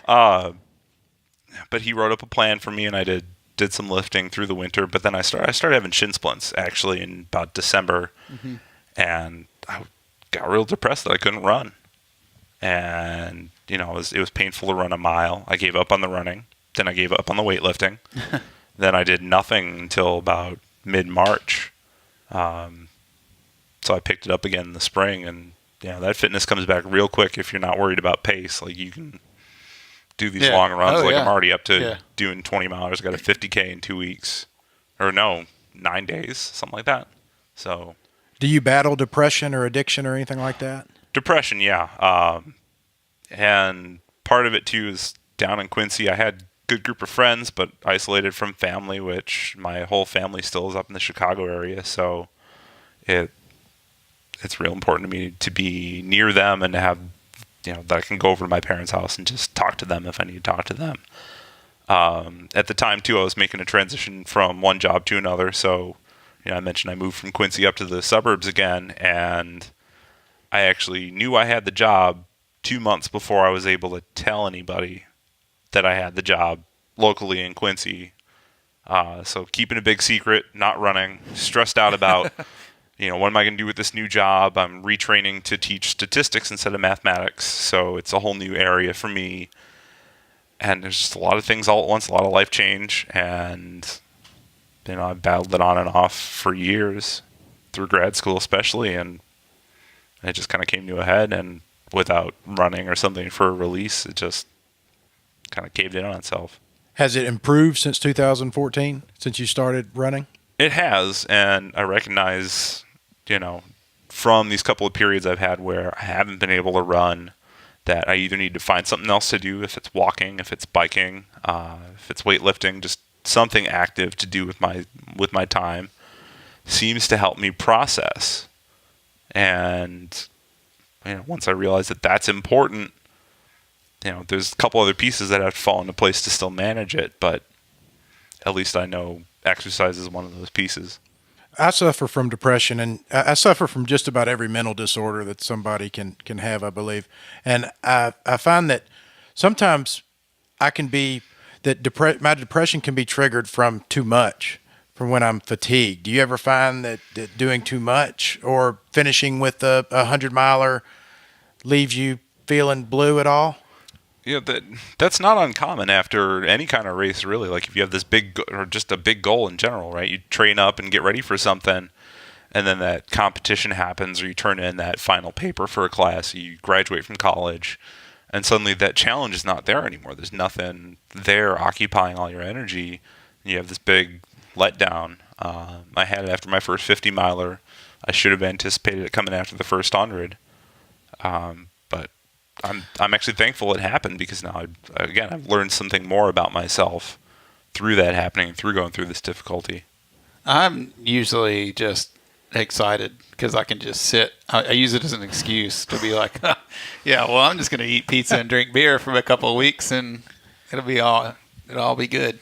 But he wrote up a plan for me, and I did some lifting through the winter. But then I started having shin splints actually in about December, and I got real depressed that I couldn't run. And it was painful to run a mile. I gave up on the running. Then I gave up on the weightlifting. Then I did nothing until about mid-March. So I picked it up again in the spring, and that fitness comes back real quick if you're not worried about pace. Like, you can do these long runs. I'm already up to doing 20 miles. I got a 50K in 2 weeks. Or no, 9 days, something like that. So, do you battle depression or addiction or anything like that? Depression, yeah. And part of it, too, is down in Quincy, I had good group of friends, but isolated from family, which my whole family still is up in the Chicago area. So it's real important to me to be near them and to have, that I can go over to my parents' house and just talk to them if I need to talk to them. At the time, too, I was making a transition from one job to another. So, I mentioned I moved from Quincy up to the suburbs again, and I actually knew I had the job 2 months before I was able to tell anybody that I had the job locally in Quincy. So keeping a big secret, not running, stressed out about, what am I going to do with this new job? I'm retraining to teach statistics instead of mathematics. So it's a whole new area for me. And there's just a lot of things all at once, a lot of life change. And, I battled it on and off for years, through grad school especially. And it just kind of came to a head. And without running or something for a release, it just kind of caved in on itself. Has it improved since 2014, since you started running? It has, and I recognize, from these couple of periods I've had where I haven't been able to run, that I either need to find something else to do, if it's walking, if it's biking, if it's weightlifting, just something active to do with my time seems to help me process. And once I realize that that's important, there's a couple other pieces that have to fall into place to still manage it, but at least I know exercise is one of those pieces. I suffer from depression, and I suffer from just about every mental disorder that somebody can have, I believe. And I find that sometimes my depression can be triggered from too much, from when I'm fatigued. Do you ever find that doing too much or finishing with a 100-miler leaves you feeling blue at all? Yeah, that's not uncommon after any kind of race, really. Like, if you have this or just a big goal in general, right? You train up and get ready for something, and then that competition happens, or you turn in that final paper for a class, you graduate from college, and suddenly that challenge is not there anymore. There's nothing there occupying all your energy. You have this big letdown. I had it after my first 50-miler. I should have anticipated it coming after the first 100. But I'm actually thankful it happened, because now I've learned something more about myself through that happening, through going through this difficulty. I'm usually just excited because I can just sit. I use it as an excuse to be like, I'm just going to eat pizza and drink beer for a couple of weeks, and it'll all be good.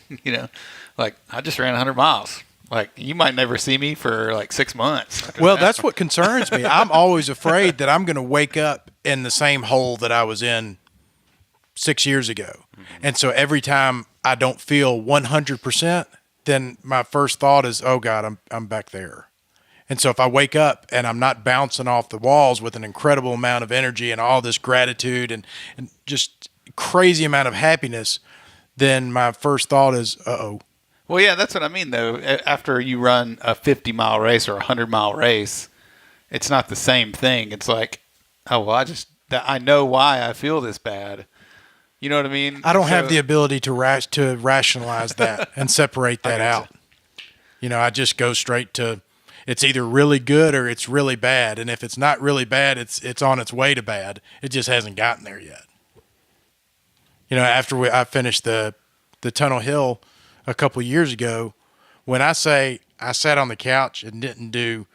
Like, I just ran 100 miles. Like, you might never see me for like 6 months. Well, that's what concerns me. I'm always afraid that I'm going to wake up in the same hole that I was in 6 years ago. Mm-hmm. And so every time I don't feel 100%, then my first thought is, oh God, I'm back there. And so if I wake up and I'm not bouncing off the walls with an incredible amount of energy and all this gratitude and just crazy amount of happiness, then my first thought is, uh-oh. Well, yeah, that's what I mean, though. After you run a 50-mile race or a 100-mile race, it's not the same thing. It's like, oh, well, I know why I feel this bad. You know what I mean? I don't have the ability to rationalize that and separate that out. I just go straight to it's either really good or it's really bad. And if it's not really bad, it's on its way to bad. It just hasn't gotten there yet. After I finished the Tunnel Hill a couple years ago, when I say I sat on the couch and didn't do,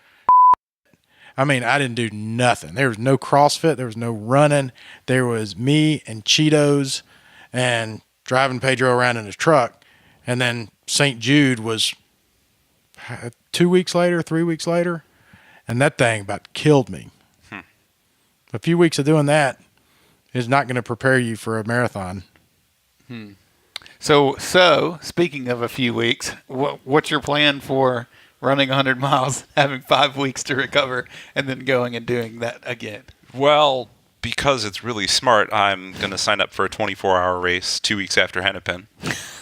I didn't do nothing. There was no CrossFit. There was no running. There was me and Cheetos and driving Pedro around in his truck. And then St. Jude was 2 weeks later, 3 weeks later, and that thing about killed me. A few weeks of doing that is not going to prepare you for a marathon. So speaking of a few weeks, what's your plan for running 100 miles, having 5 weeks to recover, and then going and doing that again? Well, because it's really smart, I'm going to sign up for a 24-hour race 2 weeks after Hennepin.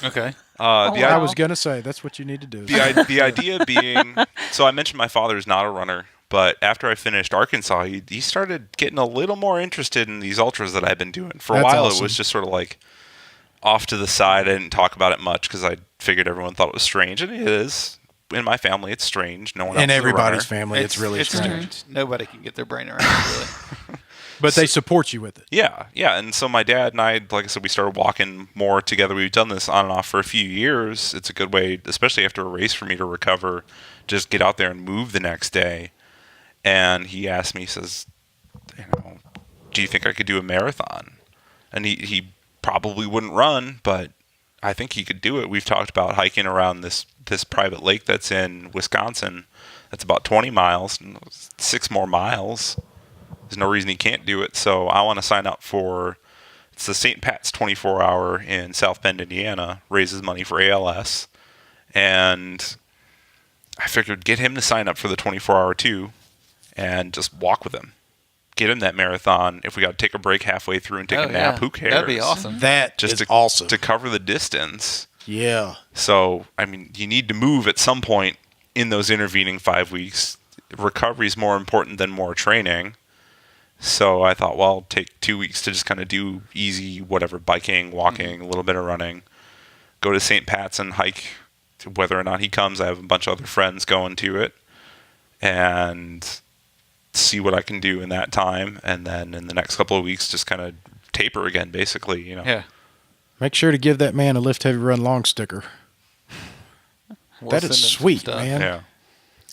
Okay. I was going to say, that's what you need to do. The idea being, so I mentioned my father's not a runner, but after I finished Arkansas, he started getting a little more interested in these ultras that I've been doing. For a while, It was just sort of like off to the side. I didn't talk about it much because I figured everyone thought it was strange, and it is. In my family, it's strange. No one else in is everybody's a family, it's really strange. Nobody can get their brain around it, really. But they support you with it. Yeah. And so my dad and I, like I said, we started walking more together. We've done this on and off for a few years. It's a good way, especially after a race, for me to recover, just get out there and move the next day. And he asked me, he says, do you think I could do a marathon? And he probably wouldn't run, but I think he could do it. We've talked about hiking around this private lake that's in Wisconsin. That's about 20 miles, 6 more miles. There's no reason he can't do it. So I want to sign up for, it's the St. Pat's 24-hour in South Bend, Indiana, raises money for ALS. And I figured get him to sign up for the 24-hour too and just walk with him. Get him that marathon. If we got to take a break halfway through and take a nap, who cares? That'd be awesome. That is awesome. To cover the distance. Yeah. So, you need to move at some point in those intervening 5 weeks. Recovery is more important than more training. So I thought, well, I'll take 2 weeks to just kind of do easy, whatever, biking, walking, a little bit of running. Go to St. Pat's and hike. Whether or not he comes, I have a bunch of other friends going to it. And see what I can do in that time. And then in the next couple of weeks, just kind of taper again, basically, Yeah. Make sure to give that man a Lift Heavy Run Long sticker. That is sweet, man. Yeah.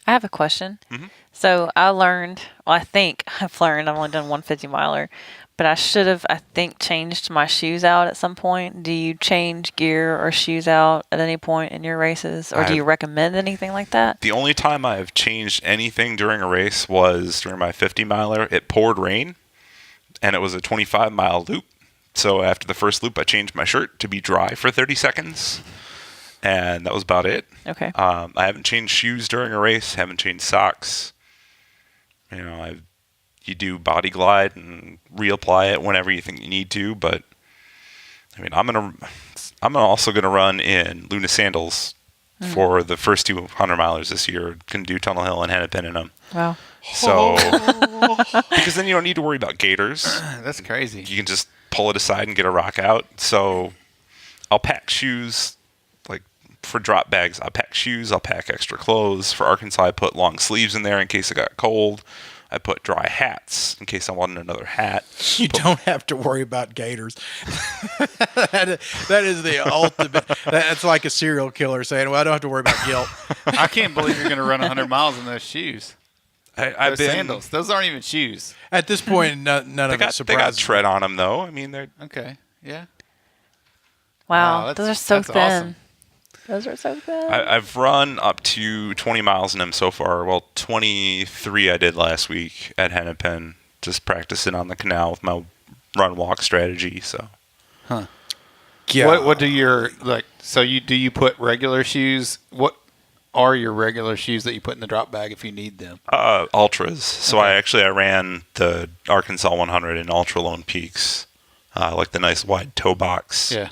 I have a question. Mm-hmm. So I think I've learned, I've only done 150 miler, but I should have, I think, changed my shoes out at some point. Do you change gear or shoes out at any point in your races? Or do you recommend anything like that? The only time I have changed anything during a race was during my 50 miler. It poured rain, and it was a 25-mile loop. So after the first loop, I changed my shirt to be dry for 30 seconds. And that was about it. Okay. I haven't changed shoes during a race. Haven't changed socks. You do body glide and reapply it whenever you think you need to. But I'm also gonna run in Luna sandals for the first 200 milers this year. Can do Tunnel Hill and Hennepin in them. Wow. So because then you don't need to worry about gaiters. That's crazy. You can just pull it aside and get a rock out. So I'll pack shoes. For drop bags, I'll pack shoes, I'll pack extra clothes. For Arkansas, I put long sleeves in there in case it got cold. I put dry hats in case I wanted another hat. You don't have to worry about gators. that is the ultimate. That's like a serial killer saying, well, I don't have to worry about guilt. I can't believe you're going to run 100 miles in those shoes. I've Those been, sandals. Those aren't even shoes. At this point, none of it they got surprises me. tread on them, though. They're Okay. Yeah. Wow. Those are so that's thin. awesome. Those are so thin. I've run up to 20 miles in them so far. Well, 23 I did last week at Hennepin, just practicing on the canal with my run-walk strategy. So, Yeah. What do your So do you put regular shoes? What are your regular shoes that you put in the drop bag if you need them? ultras. So I ran the Arkansas 100 in Ultra Lone Peaks, like the nice wide toe box. Yeah.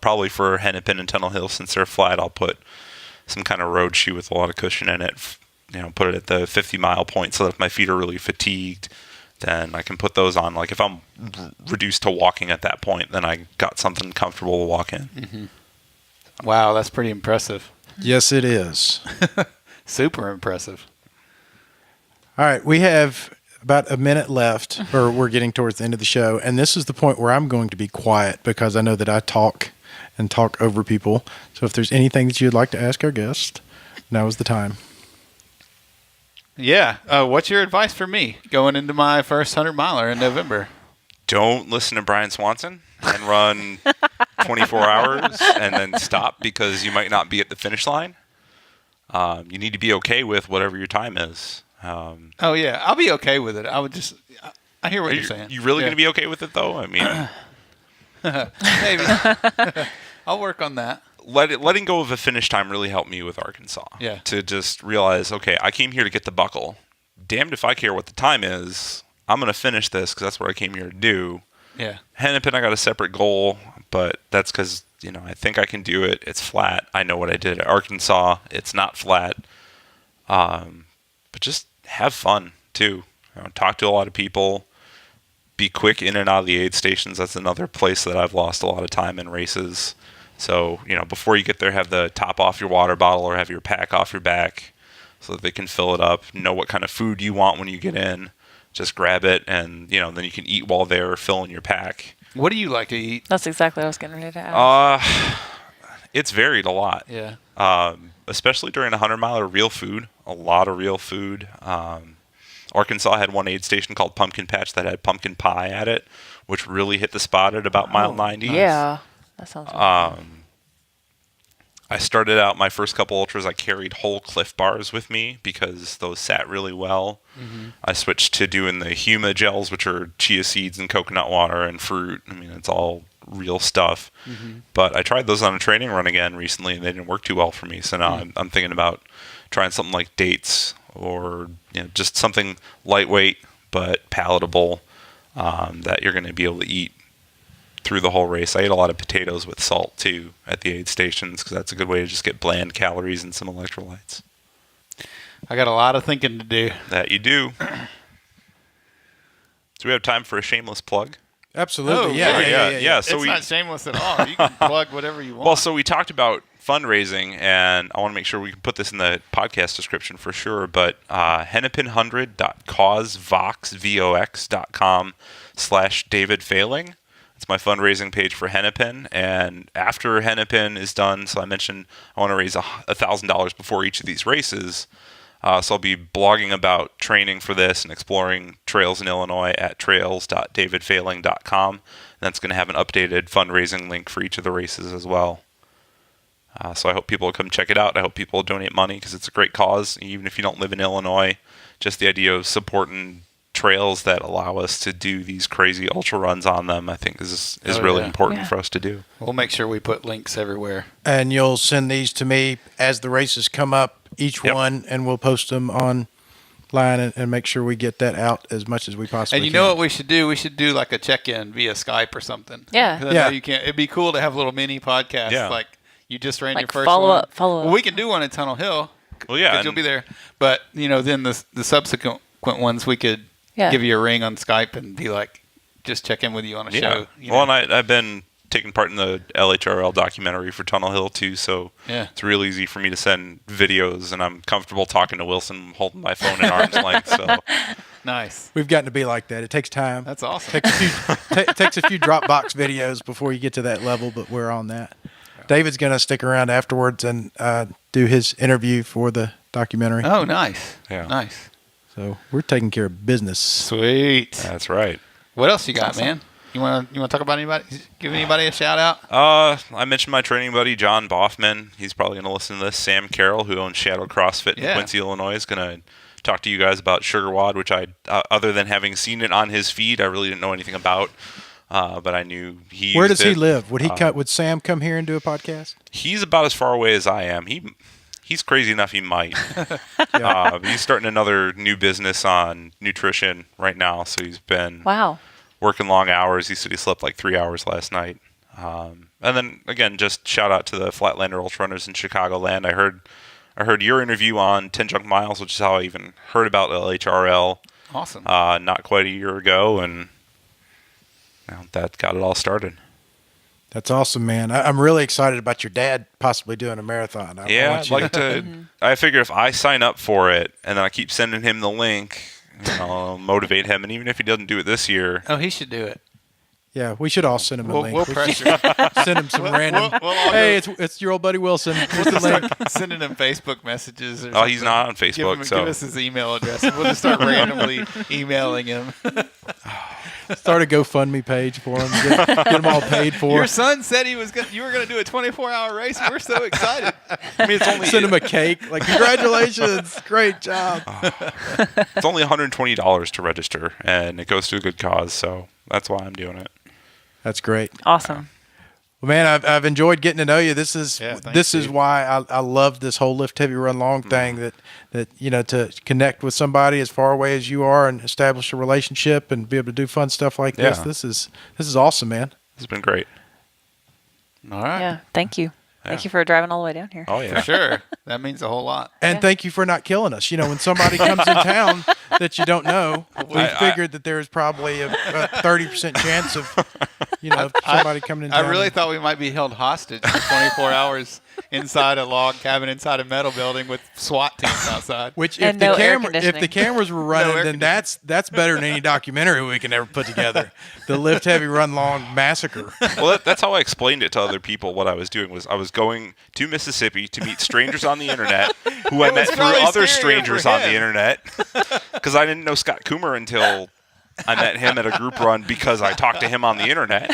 Probably for Hennepin and Tunnel Hill, since they're flat, I'll put some kind of road shoe with a lot of cushion in it. Put it at the 50-mile point so that if my feet are really fatigued, then I can put those on. Like if I'm reduced to walking at that point, then I got something comfortable to walk in. Mm-hmm. Wow, that's pretty impressive. Yes, it is. Super impressive. All right, we have about a minute left, or we're getting towards the end of the show, and this is the point where I'm going to be quiet because I know that I talk over people. So if there's anything that you'd like to ask our guest, now is the time. Yeah. What's your advice for me going into my first 100-miler in November? Don't listen to Brian Swanson and run 24 hours and then stop because you might not be at the finish line. You need to be okay with whatever your time is. Oh, yeah. I'll be okay with it. I hear what you're saying. You really Yeah. going to be okay with it, though? I mean, Maybe. I'll work on that. letting go of a finish time really helped me with Arkansas. Yeah. To just realize, okay, I came here to get the buckle. Damned if I care what the time is. I'm going to finish this because that's what I came here to do. Yeah. Hennepin, I got a separate goal, but that's because, I think I can do it. It's flat. I know what I did at Arkansas. It's not flat. But just have fun, too. Talk to a lot of people. Be quick in and out of the aid stations. That's another place that I've lost a lot of time in races. So, before you get there, have the top off your water bottle or have your pack off your back so that they can fill it up. Know what kind of food you want when you get in. Just grab it, and, then you can eat while they're filling your pack. What do you like to eat? That's exactly what I was getting ready to ask. It's varied a lot. Yeah. Especially during a 100-miler, real food. A lot of real food. Arkansas had one aid station called Pumpkin Patch that had pumpkin pie at it, which really hit the spot at about mile 90. Yeah. That sounds really good. I started out my first couple ultras, I carried whole Cliff Bars with me because those sat really well. Mm-hmm. I switched to doing the Huma gels, which are chia seeds and coconut water and fruit. I mean, it's all real stuff. Mm-hmm. But I tried those on a training run again recently, and they didn't work too well for me. So now I'm thinking about trying something like dates or just something lightweight but palatable that you're going to be able to eat through the whole race. I ate a lot of potatoes with salt too at the aid stations because that's a good way to just get bland calories and some electrolytes. I got a lot of thinking to do. That you do. Do we have time for a shameless plug? Absolutely. Oh, yeah. So it's not shameless at all. You can plug whatever you want. Well, so we talked about fundraising, and I want to make sure we can put this in the podcast description for sure, but hennepin100.causevox.com/David Failing. It's my fundraising page for Hennepin, and after Hennepin is done, so I mentioned I want to raise $1,000 before each of these races. So I'll be blogging about training for this and exploring trails in Illinois at trails.davidfailing.com. That's going to have an updated fundraising link for each of the races as well. So I hope people will come check it out. I hope people will donate money because it's a great cause, even if you don't live in Illinois. Just the idea of supporting trails that allow us to do these crazy ultra runs on them, I think is really important for us to do. We'll make sure we put links everywhere. And you'll send these to me as the races come up, each one, and we'll post them online and make sure we get that out as much as we possibly can. And you know what we should do? We should do like a check-in via Skype or something. Yeah. 'Cause I know you can't. It'd be cool to have little mini podcasts. Yeah. Like you just ran Like your first follow one. up. Well, we can do one in Tunnel Hill. Well, yeah. 'Cause you'll be there. But, then the subsequent ones we could give you a ring on Skype and be like, just check in with you on a show. Well, and I've been taking part in the LHRL documentary for Tunnel Hill too, so it's real easy for me to send videos, and I'm comfortable talking to Wilson holding my phone at arm's length. So Nice. We've gotten to be like that. It takes time. That's awesome. Takes a few Dropbox videos before you get to that level, but we're on that. David's going to stick around afterwards and do his interview for the documentary. Oh, nice. Yeah. Nice. So we're taking care of business. Sweet. that's right. What else you got, man? You want to talk about anybody? Give anybody a shout out? I mentioned my training buddy John Boffman. He's probably going to listen to this. Sam Carroll, who owns Shadow CrossFit in Quincy, Illinois, is going to talk to you guys about Sugar Wad, which I, other than having seen it on his feed, I really didn't know anything about. But I knew he. Where does he live? Would Sam come here and do a podcast? He's about as far away as I am. He's crazy enough he might. He's starting another new business on nutrition right now, so he's been working long hours. He said he slept like 3 hours last night. And then again, just shout out to the Flatlander Ultra Runners in Chicagoland. I heard your interview on 10 Junk Miles, which is how I even heard about LHRL. Awesome. Not quite a year ago, and that got it all started. That's awesome, man. I'm really excited about your dad possibly doing a marathon. I Yeah, want I'd you like to. I figure if I sign up for it and then I keep sending him the link, I'll motivate him. And even if he doesn't do it this year, Oh, he should do it. Yeah, we should all send him a link. We'll We pressure. send him some random. we'll all Hey, go- it's your old buddy Wilson. Here's the link. Sending him Facebook messages. Or oh, he's something. not on Facebook, Give so us his email address, and we'll just start randomly emailing him. Start a GoFundMe page for him. Get him all paid for. Your son said you were going to do a 24-hour race. We're so excited. I mean, it's only Send him a cake. Like, congratulations, great job. it's only $120 to register, and it goes to a good cause. So that's why I'm doing it. That's great. Awesome. Well, man, I've enjoyed getting to know you. This is Yeah, thanks, this is Steve. why I love this whole lift heavy run long thing. That to connect with somebody as far away as you are and establish a relationship and be able to do fun stuff like this. Yeah. This is awesome, man. It's been great. All right. Yeah. Thank you. Yeah. Thank you for driving all the way down here. Oh For yeah. sure. That means a whole lot. And Yeah. thank you for not killing us. When somebody comes in town that you don't know, we I- figured that there is probably a 30% chance of somebody coming in I town. really thought we might be held hostage for 24 hours inside a log cabin, inside a metal building with SWAT teams outside. Which And no air conditioning. if the cameras were running, air then that's better than any documentary we can ever put together. The Lift Heavy Run Long massacre. Well, that's how I explained it to other people. What I was doing was I was going to Mississippi to meet strangers on the internet who I met through probably other scarier strangers for on the him. internet because I didn't know Scott Coomer until I met him at a group run because I talked to him on the internet.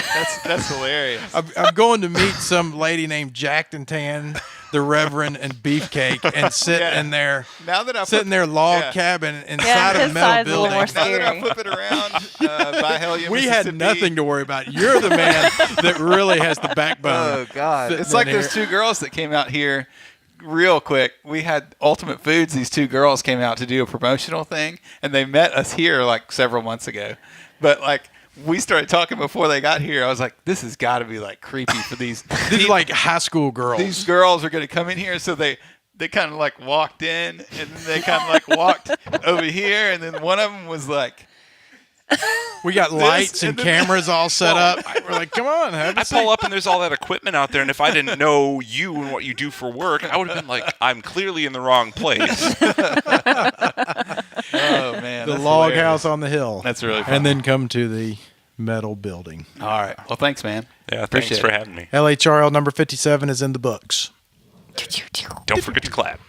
That's hilarious. I'm going to meet some lady named Jackton Tan, the Reverend, and Beefcake, and sit Yeah. in their Now that I sit in their log yeah. cabin inside of a his metal side's a little building. more Now that I Scary. flip it around, by Hellion, We had Mississippi, nothing to worry about. You're the man that really has the backbone. Oh God! sitting It's like in those here. two girls that came out here real quick. We had Ultimate Foods. These two girls came out to do a promotional thing, and they met us here like several months ago. But like we started talking before they got here. I was like, this has got to be like creepy for these. These are like high school girls. These girls are going to come in here, so they kind of like walked in, and then they kind of like walked over here, and then one of them was like. We got lights and and then- cameras all set up. We're like, come on, have a I seat. pull up and there's all that equipment out there, and if I didn't know you and what you do for work, I would have been like, I'm clearly in the wrong place. Oh man, The that's log hilarious. house on the hill. That's really fun. And then come to the metal building. All right. Well, thanks, man. Yeah, thanks Appreciate for it. having me. LHRL number 57 is in the books. Don't forget to clap.